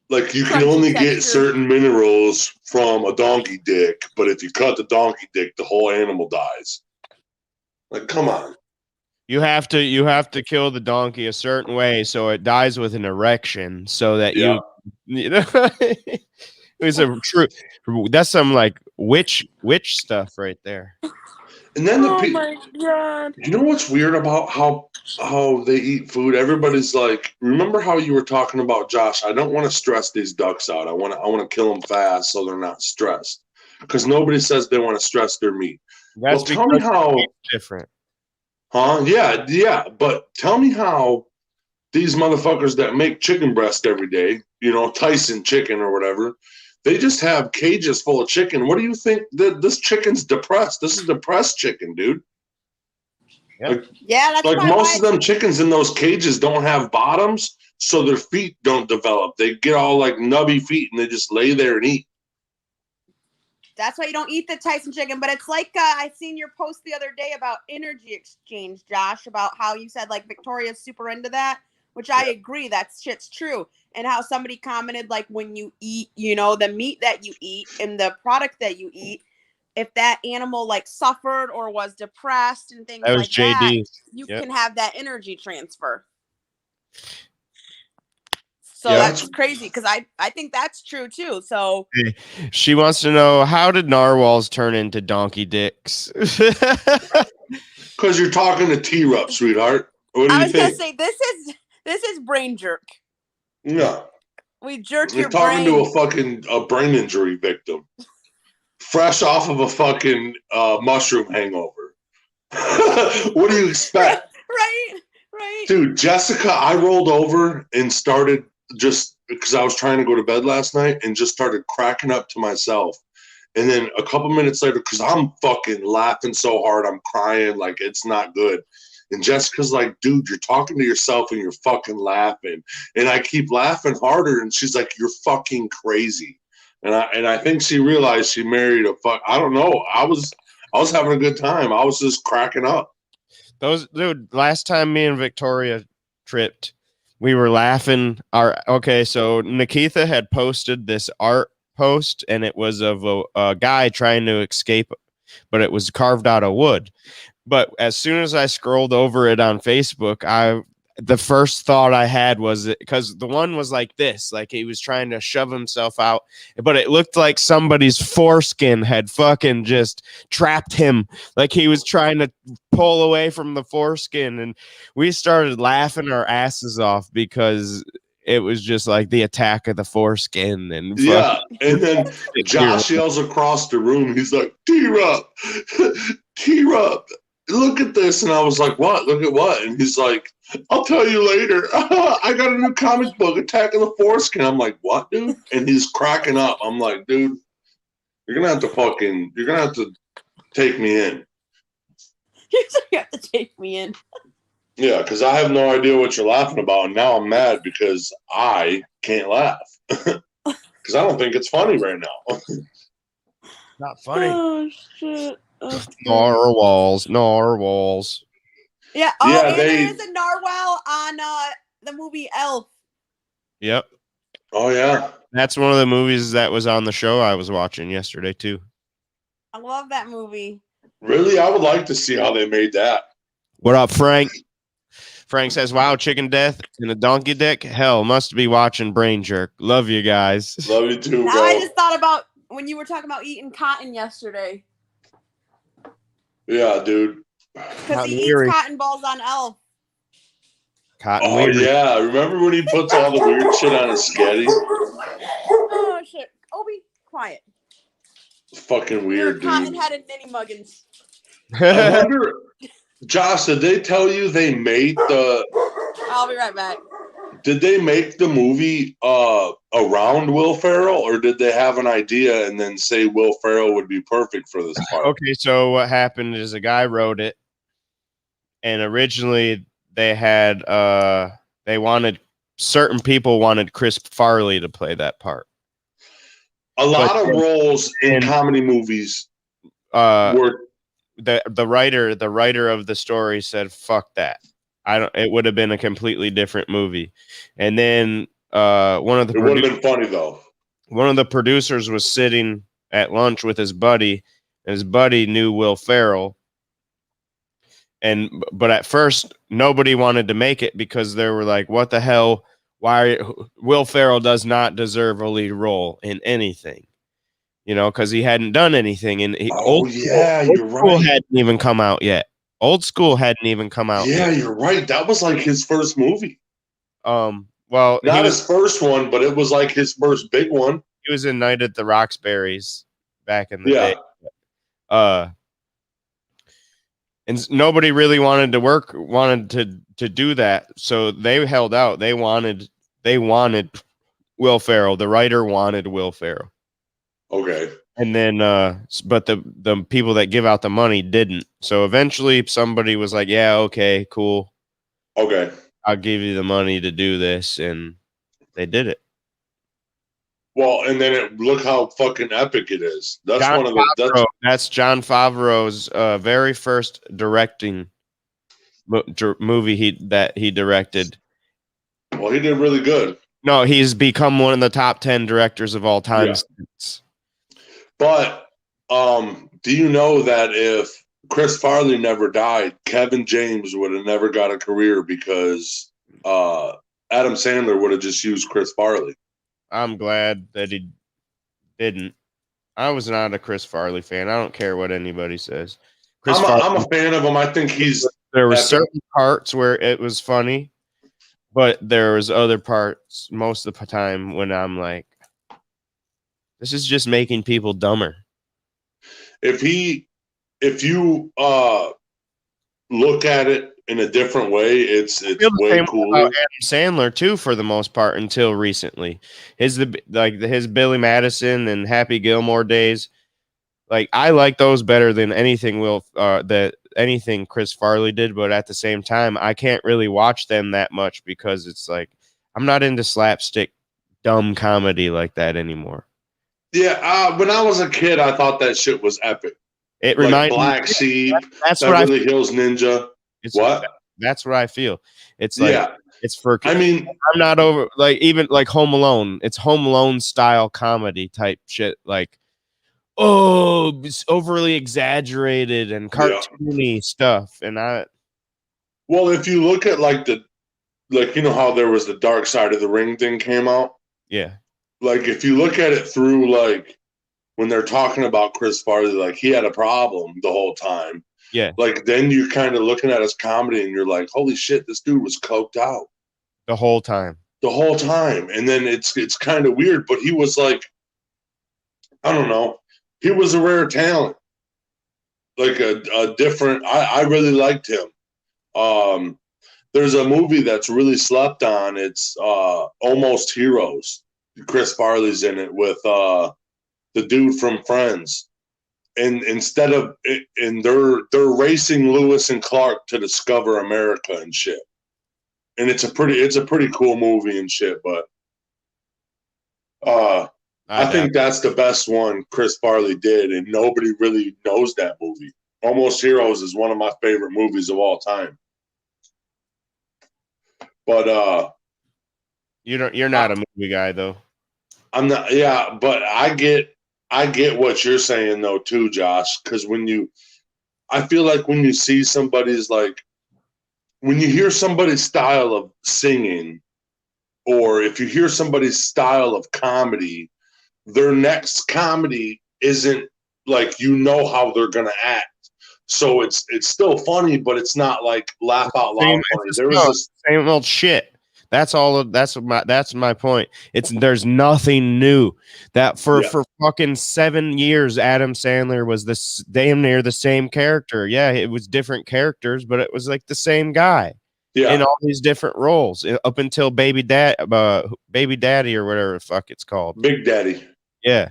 Like, you can only get certain minerals from a donkey dick, but if you cut the donkey dick, the whole animal dies. Like, come on. You have to kill the donkey a certain way so it dies with an erection, so that you know. It's a true. That's some like witch stuff right there. And then oh my God. You know what's weird about how they eat food? Everybody's like, remember how you were talking about, Josh? I don't want to stress these ducks out. I want to kill them fast so they're not stressed. Because nobody says they want to stress their meat. That's well, tell me how different. Huh? Yeah. But tell me how these motherfuckers that make chicken breast every day, you know, Tyson chicken or whatever, they just have cages full of chicken. What do you think? This chicken's depressed. This is depressed chicken, dude. Yep. That's like most of them chickens in those cages don't have bottoms, so their feet don't develop. They get all like nubby feet and they just lay there and eat. That's why you don't eat the Tyson chicken. But it's like I seen your post the other day about energy exchange, Josh, about how you said like Victoria's super into that, which I agree. That shit's true. And how somebody commented like when you eat, you know, the meat that you eat and the product that you eat, if that animal like suffered or was depressed and things that was like JD. that, you can have that energy transfer. So that's crazy because I think that's true too. So she wants to know, how did narwhals turn into donkey dicks? Because you're talking to T-Rup, sweetheart. What do you think? I was gonna say this is brain jerk. No. We jerk You're your talking brain. to a brain injury victim. Fresh off of a fucking mushroom hangover. What do you expect? Right. Dude, Jessica, I rolled over and started just because I was trying to go to bed last night and just started cracking up to myself. And then a couple minutes later, because I'm fucking laughing so hard, I'm crying like it's not good. And Jessica's like, dude, you're talking to yourself and you're fucking laughing. And I keep laughing harder. And she's like, you're fucking crazy. And I think she realized she married a fuck. I don't know. I was having a good time. I was just cracking up. Dude, last time me and Victoria tripped, we were laughing. So Nikita had posted this art post, and it was of a guy trying to escape, but it was carved out of wood. But as soon as I scrolled over it on Facebook, the first thought I had was, because the one was like this, like he was trying to shove himself out, but it looked like somebody's foreskin had fucking just trapped him. Like he was trying to pull away from the foreskin, and we started laughing our asses off because it was just like the attack of the foreskin. And and then Josh yells across the room. He's like, T-Rup, look at this. And I was like, what? Look at what? And he's like, I'll tell you later. I got a new comic book, Attack of the Foreskin. I'm like, what, dude? And he's cracking up. I'm like, dude, you're gonna have to take me in. You have to take me in. Yeah, because I have no idea what you're laughing about, and now I'm mad because I can't laugh. Because I don't think it's funny right now. Not funny. Oh shit. Narwhals. Yeah. And there is a narwhal on the movie Elf. Yep. Oh yeah. That's one of the movies that was on the show I was watching yesterday too. I love that movie. Really? I would like to see how they made that. What up, Frank? Frank says, wow, chicken death and a donkey dick? Hell, must be watching Brain Jerk. Love you guys. Love you too, now bro. I just thought about when you were talking about eating cotton yesterday. Yeah, dude. Because he eats cotton balls on Elf. Cotton weary. Yeah. Remember when he puts all the weird shit on his sketty? Oh, fucking weird, dude. Cotton-headed ninny muggins. I wonder, Josh, did they tell you they made the? I'll be right back. Did they make the movie around Will Ferrell, or did they have an idea and then say Will Ferrell would be perfect for this part? Okay, so what happened is a guy wrote it, and originally they had certain people wanted Chris Farley to play that part. A lot of roles in comedy movies were the writer of the story said, "Fuck that." It would have been a completely different movie. And then it would have been funny though. One of the producers was sitting at lunch with his buddy, and his buddy knew Will Ferrell. But at first nobody wanted to make it because they were like, what the hell? Will Ferrell does not deserve a lead role in anything. You know, because he hadn't done anything. And Old School hadn't even come out yet. Old School hadn't even come out. Yeah, you're right. That was like his first movie. Well, not his first one, but it was like his first big one. He was in Night at the Roxbury's back in the day. And nobody really wanted to do that, so they held out. They wanted Will Ferrell. The writer wanted Will Ferrell. Okay. And then, but the people that give out the money didn't. So eventually somebody was like, yeah, okay, cool. Okay. I'll give you the money to do this. And they did it. Well, and then look how fucking epic it is. That's that's Jon Favreau's very first directing movie that he directed. Well, he did really good. No, he's become one of the top 10 directors of all time. Yeah. But do you know that if Chris Farley never died, Kevin James would have never got a career because Adam Sandler would have just used Chris Farley. I'm glad that he didn't. I was not a Chris Farley fan. I don't care what anybody says. I'm a fan of him. I think there were certain parts where it was funny, but there was other parts most of the time when I'm like, this is just making people dumber. If you look at it in a different way, it's way cooler. Adam Sandler too, for the most part, until recently. His Billy Madison and Happy Gilmore days. Like, I like those better than anything anything Chris Farley did, but at the same time, I can't really watch them that much because it's like I'm not into slapstick dumb comedy like that anymore. Yeah, when I was a kid, I thought that shit was epic. It reminded Black Sheep, that's Beverly Hills Ninja. That's what I feel. It's like it's for. I mean, I'm not over even Home Alone. It's Home Alone style comedy type shit. Like, it's overly exaggerated and cartoony stuff. And well, if you look at you know how there was the Dark Side of the Ring thing came out. Yeah. Like, if you look at it through, like, when they're talking about Chris Farley, like, he had a problem the whole time. Yeah. Like, then you're kind of looking at his comedy and you're like, holy shit, this dude was coked out. The whole time. And then it's kind of weird, but he was like, I don't know. He was a rare talent. Like a different, I really liked him. There's a movie that's really slept on. It's Almost Heroes. Chris Farley's in it with the dude from Friends, and they're racing Lewis and Clark to discover America and shit. And it's a pretty cool movie and shit. But I think that's the best one Chris Farley did, and nobody really knows that movie. Almost Heroes is one of my favorite movies of all time. But you're not a movie guy though. I'm not. Yeah, but I get what you're saying though too, Josh. Because I feel like when you see somebody's when you hear somebody's style of singing, or if you hear somebody's style of comedy, their next comedy isn't like how they're gonna act. So it's still funny, but it's not like laugh out loud funny. There was same old shit. That's all. That's my point. There's nothing new. That for fucking 7 years, Adam Sandler was this damn near the same character. Yeah, it was different characters, but it was like the same guy in all these different roles up until Baby Daddy or whatever the fuck it's called. Big Daddy. Yeah.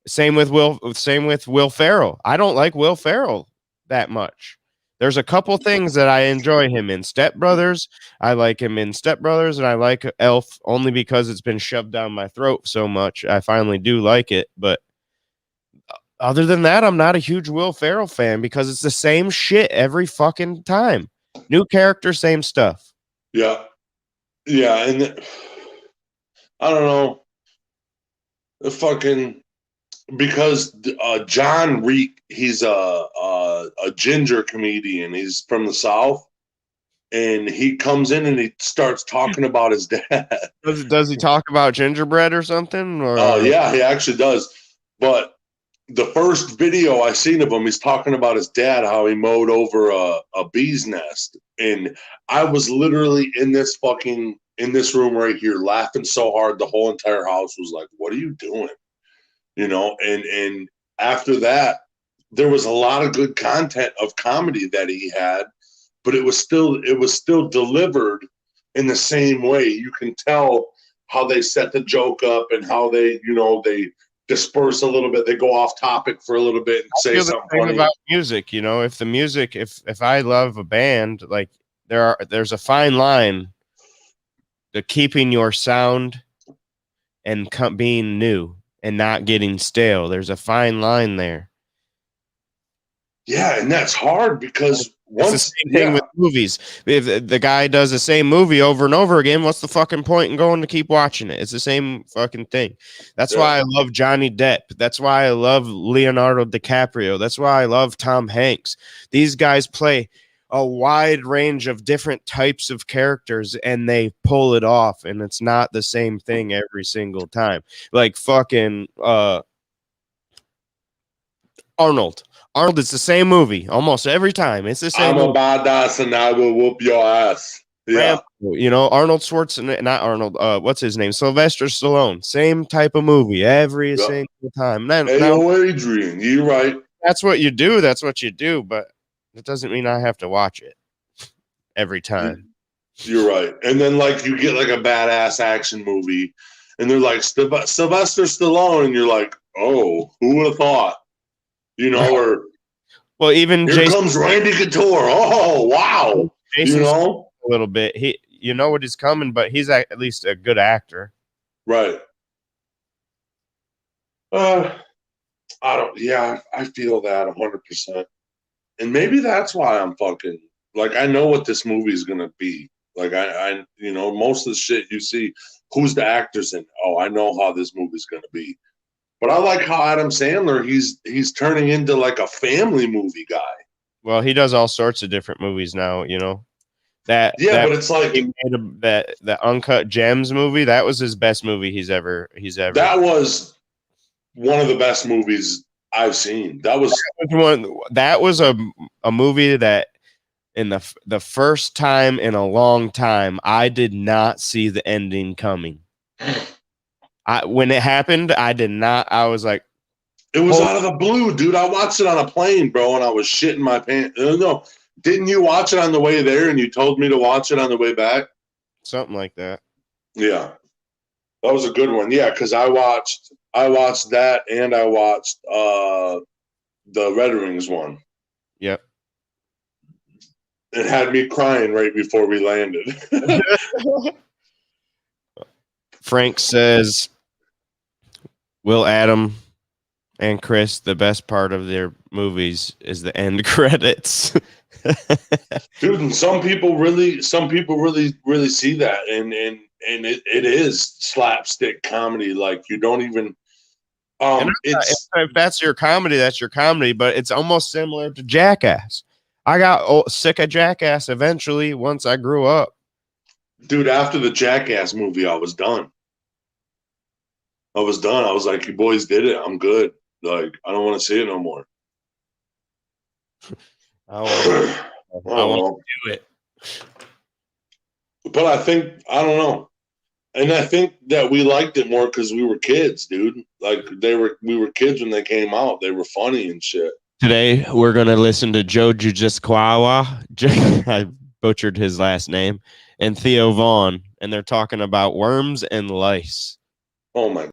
Same with Will Ferrell. I don't like Will Ferrell that much. There's a couple things that I enjoy him in. Step Brothers. I like him in Step Brothers, and I like Elf only because it's been shoved down my throat so much. I finally do like it, but other than that, I'm not a huge Will Ferrell fan because it's the same shit every fucking time. New character, same stuff. Yeah. Yeah, and I don't know. The fucking because John Reek, he's a ginger comedian. He's from the South, and he comes in and he starts talking about his dad. Does he talk about gingerbread or something? Or yeah, he actually does. But the first video I seen of him, he's talking about his dad, how he mowed over a bee's nest, and I was literally in this room right here laughing so hard the whole entire house was like, "What are you doing?" You know, and after that, there was a lot of good content of comedy that he had, but it was still delivered in the same way. You can tell how they set the joke up and how they disperse a little bit. They go off topic for a little bit and say something funny about music. You know, if I love a band, like there's a fine line to keeping your sound and being new and not getting stale. There's a fine line there. Yeah, and that's hard because it's the same thing with movies. If the guy does the same movie over and over again, what's the fucking point in going to keep watching it? It's the same fucking thing. That's why I love Johnny Depp. That's why I love Leonardo DiCaprio. That's why I love Tom Hanks. These guys play a wide range of different types of characters and they pull it off, and it's not the same thing every single time. Like fucking Arnold, it's the same movie almost every time. It's the same. I'm a badass and I will whoop your ass. Yeah. You know, Arnold Schwarzenegger, not Arnold, what's his name? Sylvester Stallone. Same type of movie every single time. Now, Adrian, you're right. That's what you do. That's what you do, but it doesn't mean I have to watch it every time. You're right. And then like you get like a badass action movie and they're like Sylvester Stallone and you're like, "Oh, who would have thought?" You know, or well, even here comes Randy Couture. Oh, wow. Jason's, you know, a little bit. You know what is coming, but he's at least a good actor. Right. I feel that 100%. And maybe that's why I'm fucking like, I know what this movie is going to be. Like I most of the shit you see, who's the actors in? Oh, I know how this movie's going to be. But I like how Adam Sandler, he's turning into like a family movie guy. Well, he does all sorts of different movies now, you know. But it's like that Uncut Gems movie, that was his best movie he's ever. That was one of the best movies I've seen. That was a movie that in the first time in a long time, I did not see the ending coming. When it happened, I did not. I was like, it was out of the blue, dude. I watched it on a plane, bro, and I was shitting my pants. No, didn't you watch it on the way there and you told me to watch it on the way back? Something like that. Yeah. That was a good one. Yeah, because I watched that and I watched the Red Rings one. Yep. It had me crying right before we landed. Frank says, Will, Adam, and Chris, the best part of their movies is the end credits. Dude, and some people really see that, and it is slapstick comedy. Like you don't even. If that's your comedy, that's your comedy. But it's almost similar to Jackass. I got sick of Jackass eventually once I grew up. Dude, after the Jackass movie, I was done. I was like, you boys did it. I'm good. Like, I don't want to see it no more. I want to do it. But I don't know. And I think that we liked it more because we were kids, dude. Like we were kids when they came out. They were funny and shit. Today we're gonna listen to Joe Jitsukawa. I butchered his last name, and Theo Vaughn, and they're talking about worms and lice. Oh my.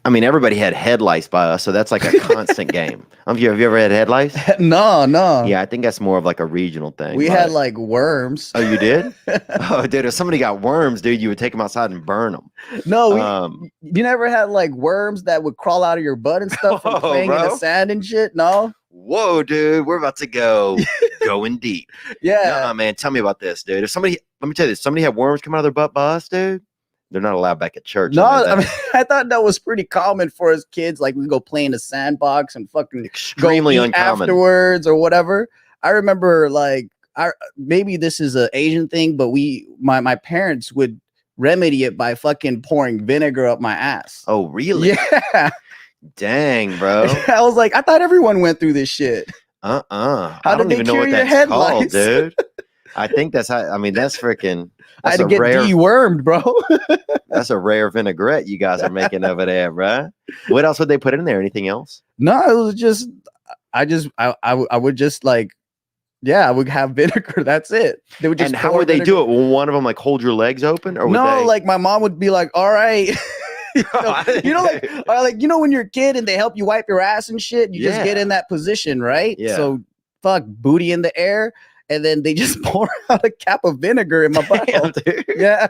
I mean, everybody had head lice by us, so that's like a constant game. Have you ever had head lice? No. Yeah, I think that's more of like a regional thing. We had like worms. Oh, you did? Oh, dude, if somebody got worms, dude, you would take them outside and burn them. No, you never had like worms that would crawl out of your butt and stuff from playing in the sand and shit? No? Whoa, dude, we're about to going deep. Yeah. Nah, man, tell me about this, dude. Let me tell you this. Somebody had worms come out of their butt by us, dude. They're not allowed back at church. No, I mean, I thought that was pretty common for us kids. Like we go play in the sandbox and fucking extremely go eat uncommon afterwards or whatever. I remember like maybe this is an Asian thing, but my parents would remedy it by fucking pouring vinegar up my ass. Oh, really? Yeah. Dang, bro. I was like, I thought everyone went through this shit. I How don't did even they know what cure your that's called, headlights? dude. I think that's how. I mean, that's freaking. I had to get dewormed, bro. That's a rare vinaigrette you guys are making over there, bro. What else would they put in there? Anything else? No, it was just I would just like, yeah, I would have vinegar. That's it. They would just. And how would they do it? Will one of them like hold your legs open, or would no? they... Like my mom would be like, "All right." Like when you're a kid and they help you wipe your ass and shit, you just get in that position, right? Yeah. So fuck, booty in the air, and then they just pour out a cap of vinegar in my butt. Yeah.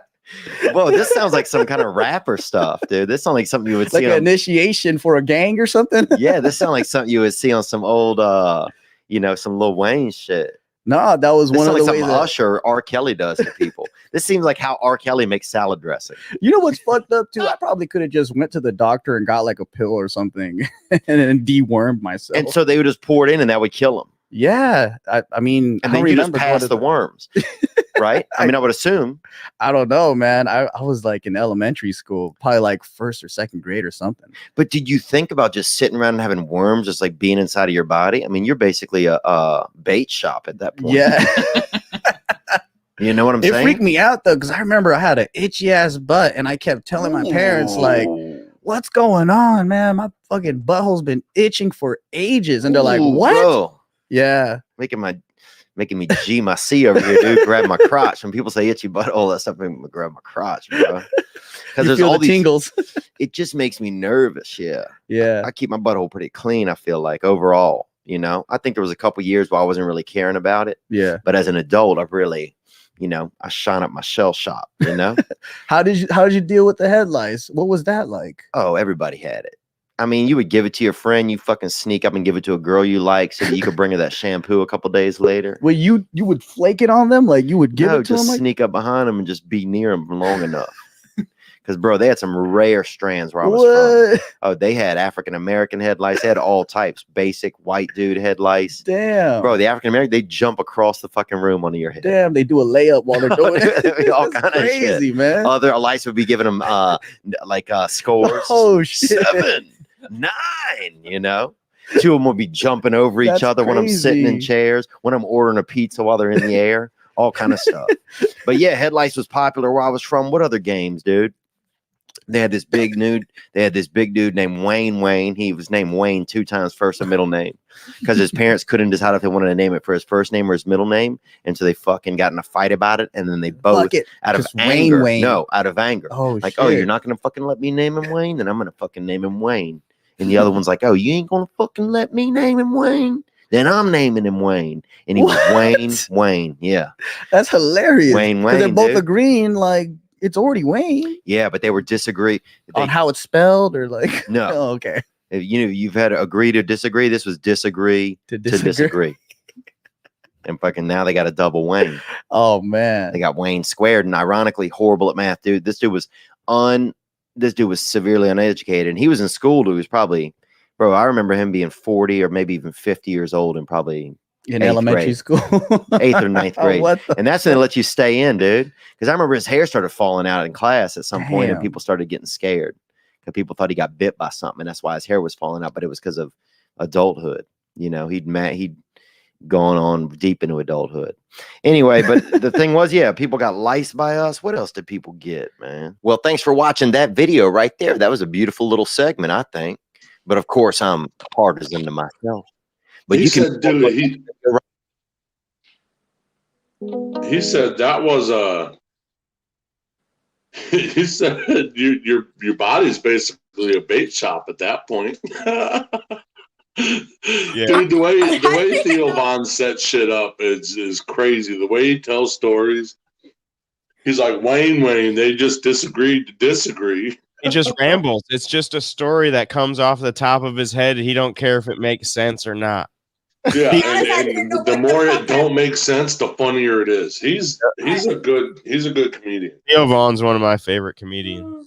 Whoa, this sounds like some kind of rapper stuff, dude. This sounds like something you would like see an on... initiation for a gang or something. Yeah, this sounds like something you would see on some old, some Lil Wayne shit. No, that was one of the ways that Usher or R. Kelly does to people. This seems like how R. Kelly makes salad dressing. You know what's fucked up too? I probably could have just went to the doctor and got like a pill or something and then dewormed myself. And so they would just pour it in and that would kill them. Yeah. I mean, and then you just pass the worms, right? I mean, I would assume. I don't know, man. I was like in elementary school, probably like first or second grade or something. But did you think about just sitting around and having worms just like being inside of your body? I mean, you're basically a bait shop at that point. Yeah. You know what I'm saying? It freaked me out though, because I remember I had an itchy ass butt and I kept telling my parents, like, what's going on, man? My fucking butthole's been itching for ages. And they're like, what? Bro. Yeah. Making me G my C over here, dude. Grab my crotch. When people say itchy butthole, that stuff makes me grab my crotch, bro. Because there's all these tingles. It just makes me nervous. Yeah. Yeah. I keep my butthole pretty clean, I feel like, overall. You know, I think there was a couple years where I wasn't really caring about it. Yeah. But as an adult, I've really, I shine up my shell shop, you know? How did you deal with the head lice? What was that like? Oh, everybody had it. I mean, you would give it to your friend, you fucking sneak up and give it to a girl you like so that you could bring her that shampoo a couple days later. Well, you would flake it on them? Like you would give it to them? Just sneak up behind them and just be near them long enough. Because, bro, they had some rare strands where I was from. Oh, they had African-American head lice. They had all types. Basic white dude head lice. Damn. Bro, the African-American, they jump across the fucking room onto your head. Damn, they do a layup while they're doing it. All kind of crazy, shit. Man. Other lice would be giving them, scores. Oh, shit. 7, 9, Two of them would be jumping over each other when I'm sitting in chairs, when I'm ordering a pizza while they're in the air, all kind of stuff. But yeah, head lice was popular where I was from. What other games, dude? They had this big dude named Wayne. He was named Wayne 2 times, first and middle name, because his parents couldn't decide if they wanted to name it for his first name or his middle name, and so they fucking got in a fight about it, and then they both out of anger. No, out of anger. Oh, like, shit. Oh, you're not gonna fucking let me name him Wayne, then I'm gonna fucking name him Wayne. And the other one's like, oh, you ain't gonna fucking let me name him Wayne? Then I'm naming him Wayne. And he was Wayne. Yeah. That's hilarious. Wayne. They're both agreeing like it's already Wayne. Yeah, but they were disagree on how it's spelled or like no. Oh, okay. You've had to agree to disagree. This was disagree to disagree. And fucking now they got a double Wayne. Oh man. They got Wayne squared, and ironically horrible at math, dude. This dude was severely uneducated, and he was in school. He was probably, bro, I remember him being 40 or maybe even 50 years old and probably in elementary school, 8th or 9th grade. And that's when they let you stay in, dude. Because I remember his hair started falling out in class at some point, and people started getting scared because people thought he got bit by something, and that's why his hair was falling out. But it was because of adulthood. He'd going on deep into adulthood. Anyway, but the thing was, yeah, people got liced by us. What else did people get, man? Well, thanks for watching that video right there. That was a beautiful little segment, I think. But of course, I'm partisan to myself. But he you said, can. dude, he said that was a. He said your body's basically a bait shop at that point. Yeah. Dude, the way Theo Von sets shit up is crazy. The way he tells stories, he's like Wayne. They just disagreed to disagree. He just rambles. It's just a story that comes off the top of his head. He don't care if it makes sense or not. Yeah, and the more it don't make sense, the funnier it is. He's a good comedian. Theo Von's one of my favorite comedians.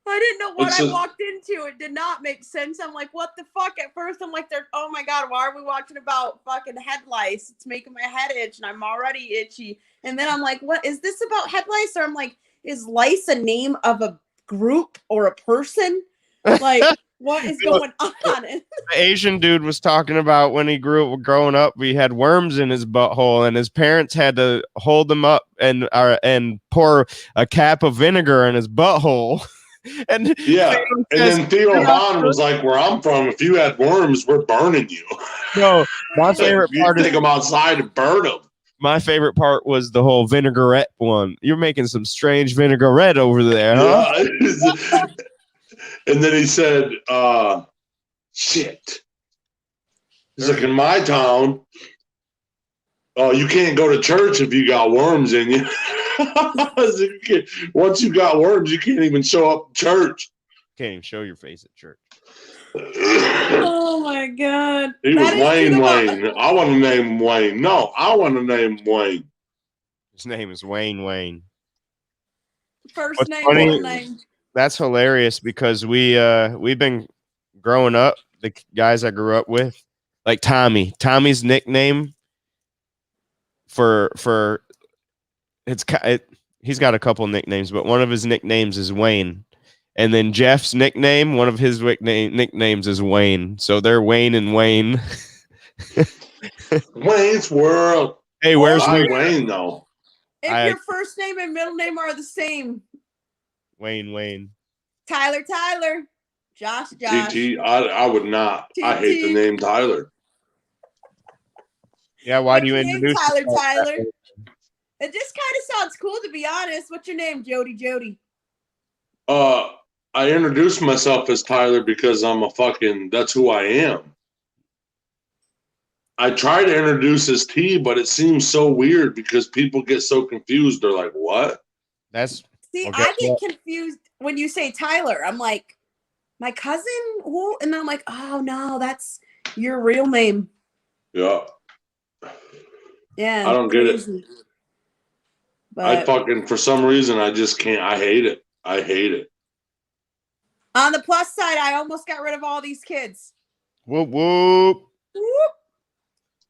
I didn't know what I walked into. It did not make sense. I'm like, what the fuck? At first, I'm like, oh my God, why are we watching about fucking head lice? It's making my head itch and I'm already itchy. And then I'm like, what is this about head lice? Or I'm like, is lice a name of a group or a person? Like, what is going on? The Asian dude was talking about when he growing up, he had worms in his butthole and his parents had to hold him up and pour a cap of vinegar in his butthole. And yeah, and then Theo Von was like, "Where I'm from, if you had worms, we're burning you." No, my favorite part is take them outside and burn them. My favorite part was the whole vinaigrette one. You're making some strange vinaigrette over there, huh? Yeah. And then he said, "Shit." He's like, "In my town, you can't go to church if you got worms in you." Once you got worms, you can't even show up to church. Can't even show your face at church. Oh my God. He was Wayne. I want to name him Wayne. No, I want to name him Wayne. His name is Wayne. First name, middle name. That's hilarious because we've been growing up, the guys I grew up with, like Tommy. Tommy's nickname he's got a couple nicknames, but one of his nicknames is Wayne. And then Jeff's nickname, one of his nicknames is Wayne. So they're Wayne and Wayne. Wayne's World. Hey, where's Wayne though? If your first name and middle name are the same. Wayne. Tyler. Josh. TT, I would not. TT. I hate the name Tyler. Yeah, why do you introduce Tyler? It just kind of sounds cool, to be honest. What's your name, Jody? I introduced myself as Tyler because that's who I am. I try to introduce as T, but it seems so weird because people get so confused. They're like, what? I get confused when you say Tyler. I'm like, my cousin? Who? And I'm like, oh no, that's your real name. Yeah. Yeah. I don't get it. But for some reason, I just can't. I hate it. On the plus side, I almost got rid of all these kids. Whoop, whoop.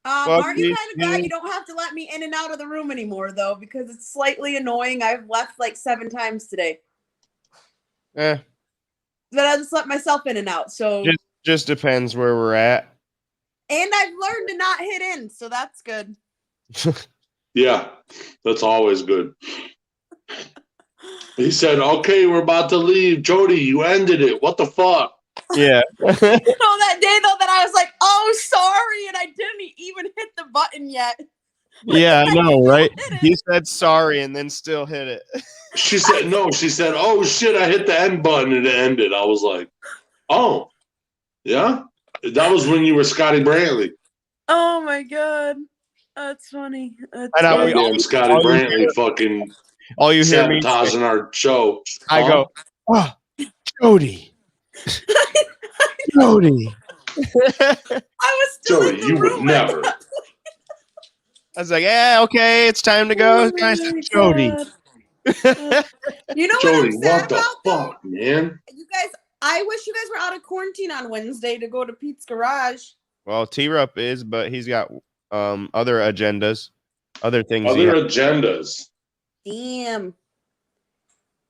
Aren't you kind of glad you don't have to let me in and out of the room anymore, though? Because it's slightly annoying. I've left like 7 times today. But I just let myself in and out. So just depends where we're at. And I've learned to not hit in, so that's good. Yeah, that's always good. He said, "Okay, we're about to leave. Jody, you ended it. What the fuck?" Yeah. That day, though, that I was like, oh, sorry, and I didn't even hit the button yet. Yeah, I know, right? He said sorry and then still hit it. She said, no, she said, oh, shit, I hit the end button and it ended. I was like, oh, yeah? That was when you were Scotty Brantley. Oh, my God. That's funny. Goddamn Scotty Brantley fucking all you hear me sabotaging our show. I go, oh, Jody. Jody. I was still Jody, you would never. I was like, yeah, okay, it's time to go. Nice to Jody. You know Jody, what the fuck, man? You guys, I wish you guys were out of quarantine on Wednesday to go to Pete's Garage. Well, T-Rup is, but he's got other agendas, other things. Agendas. Damn.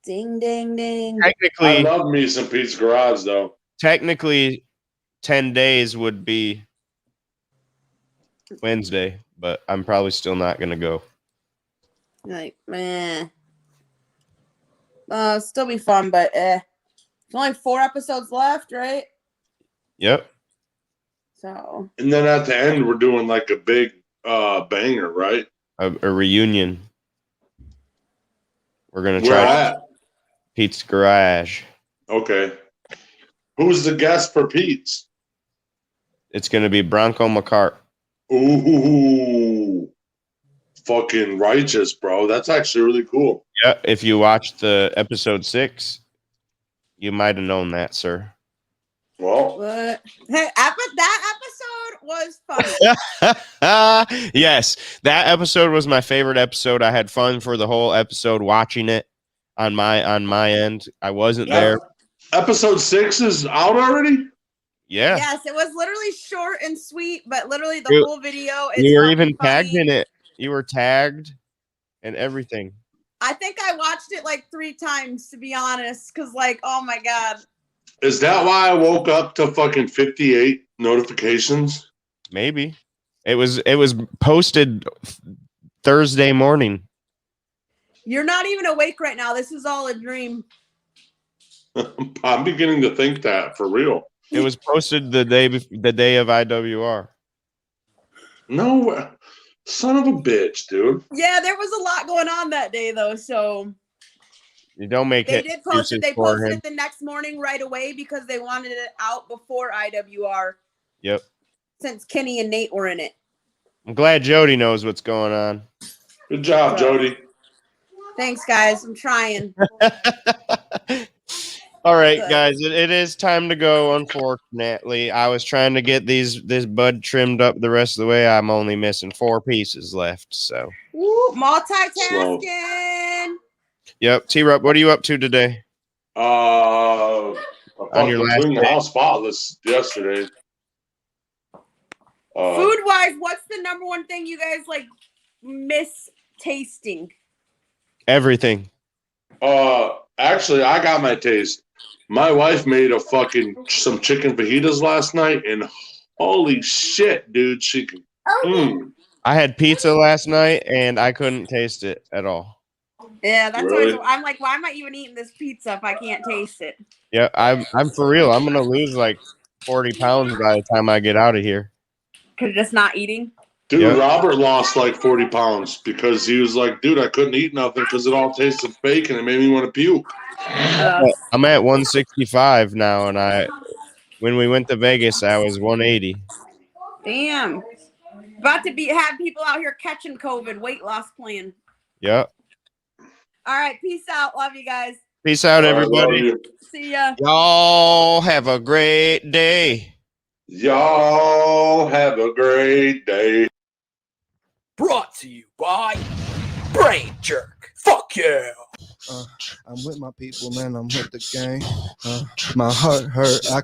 Ding, ding, ding. Technically, I love me some Pete's Garage, though. Technically, 10 days would be Wednesday, but I'm probably still not gonna go. Like, meh. Still be fun, but There's only 4 episodes left, right? Yep. So. And then at the end, we're doing like a big banger, right? A reunion. We're gonna Where try at? Pete's Garage. Okay. Who's the guest for Pete's? It's gonna be Bronco McCart. Ooh, fucking righteous, bro. That's actually really cool. Yeah, if you watched the episode 6, you might have known that, sir. Well, Hey, that episode was funny. Yes, that episode was my favorite episode. I had fun for the whole episode watching it on my end. I wasn't there. Episode 6 is out already? Yeah. Yes, it was literally short and sweet, but literally the whole video is You were even funny. tagged in it. You were tagged and everything. I think I watched it like 3 times, to be honest, because like, oh my God. Is that why I woke up to fucking 58 notifications? Maybe. It was posted Thursday morning. You're not even awake right now. This is all a dream. I'm beginning to think that for real. It was posted the day of IWR. No, son of a bitch, dude. Yeah, there was a lot going on that day though, so You don't make they it. did post it. They posted it the next morning right away because they wanted it out before IWR. Yep. Since Kenny and Nate were in it. I'm glad Jody knows what's going on. Good job, Jody. Thanks, guys. I'm trying. All right, guys, it is time to go. Unfortunately, I was trying to get this bud trimmed up the rest of the way. I'm only missing 4 pieces left. So, woo, multitasking. Yep, T-Rup, what are you up to today? On your last cleaned the day? house spotless yesterday. Food wise, what's the number one thing you guys like miss tasting? Everything. Actually, I got my taste. My wife made some chicken fajitas last night, and holy shit, dude, she can. I had pizza last night, and I couldn't taste it at all. Yeah, that's Really? I'm like, why am I even eating this pizza if I can't taste it? Yeah, I'm for real. I'm gonna lose like 40 pounds by the time I get out of here. Because just not eating. Dude, Yep. Robert lost like 40 pounds because he was like, dude, I couldn't eat nothing because it all tasted fake and it made me want to puke. I'm at 165 now, and when we went to Vegas, I was 180. Damn. About to have people out here catching COVID, weight loss plan. Yep. All right, peace out. Love you guys. Peace out, everybody. See ya. Y'all have a great day. Y'all have a great day. Brought to you by Brain Jerk. Fuck yeah. I'm with my people, man. I'm with the gang. My heart hurt. I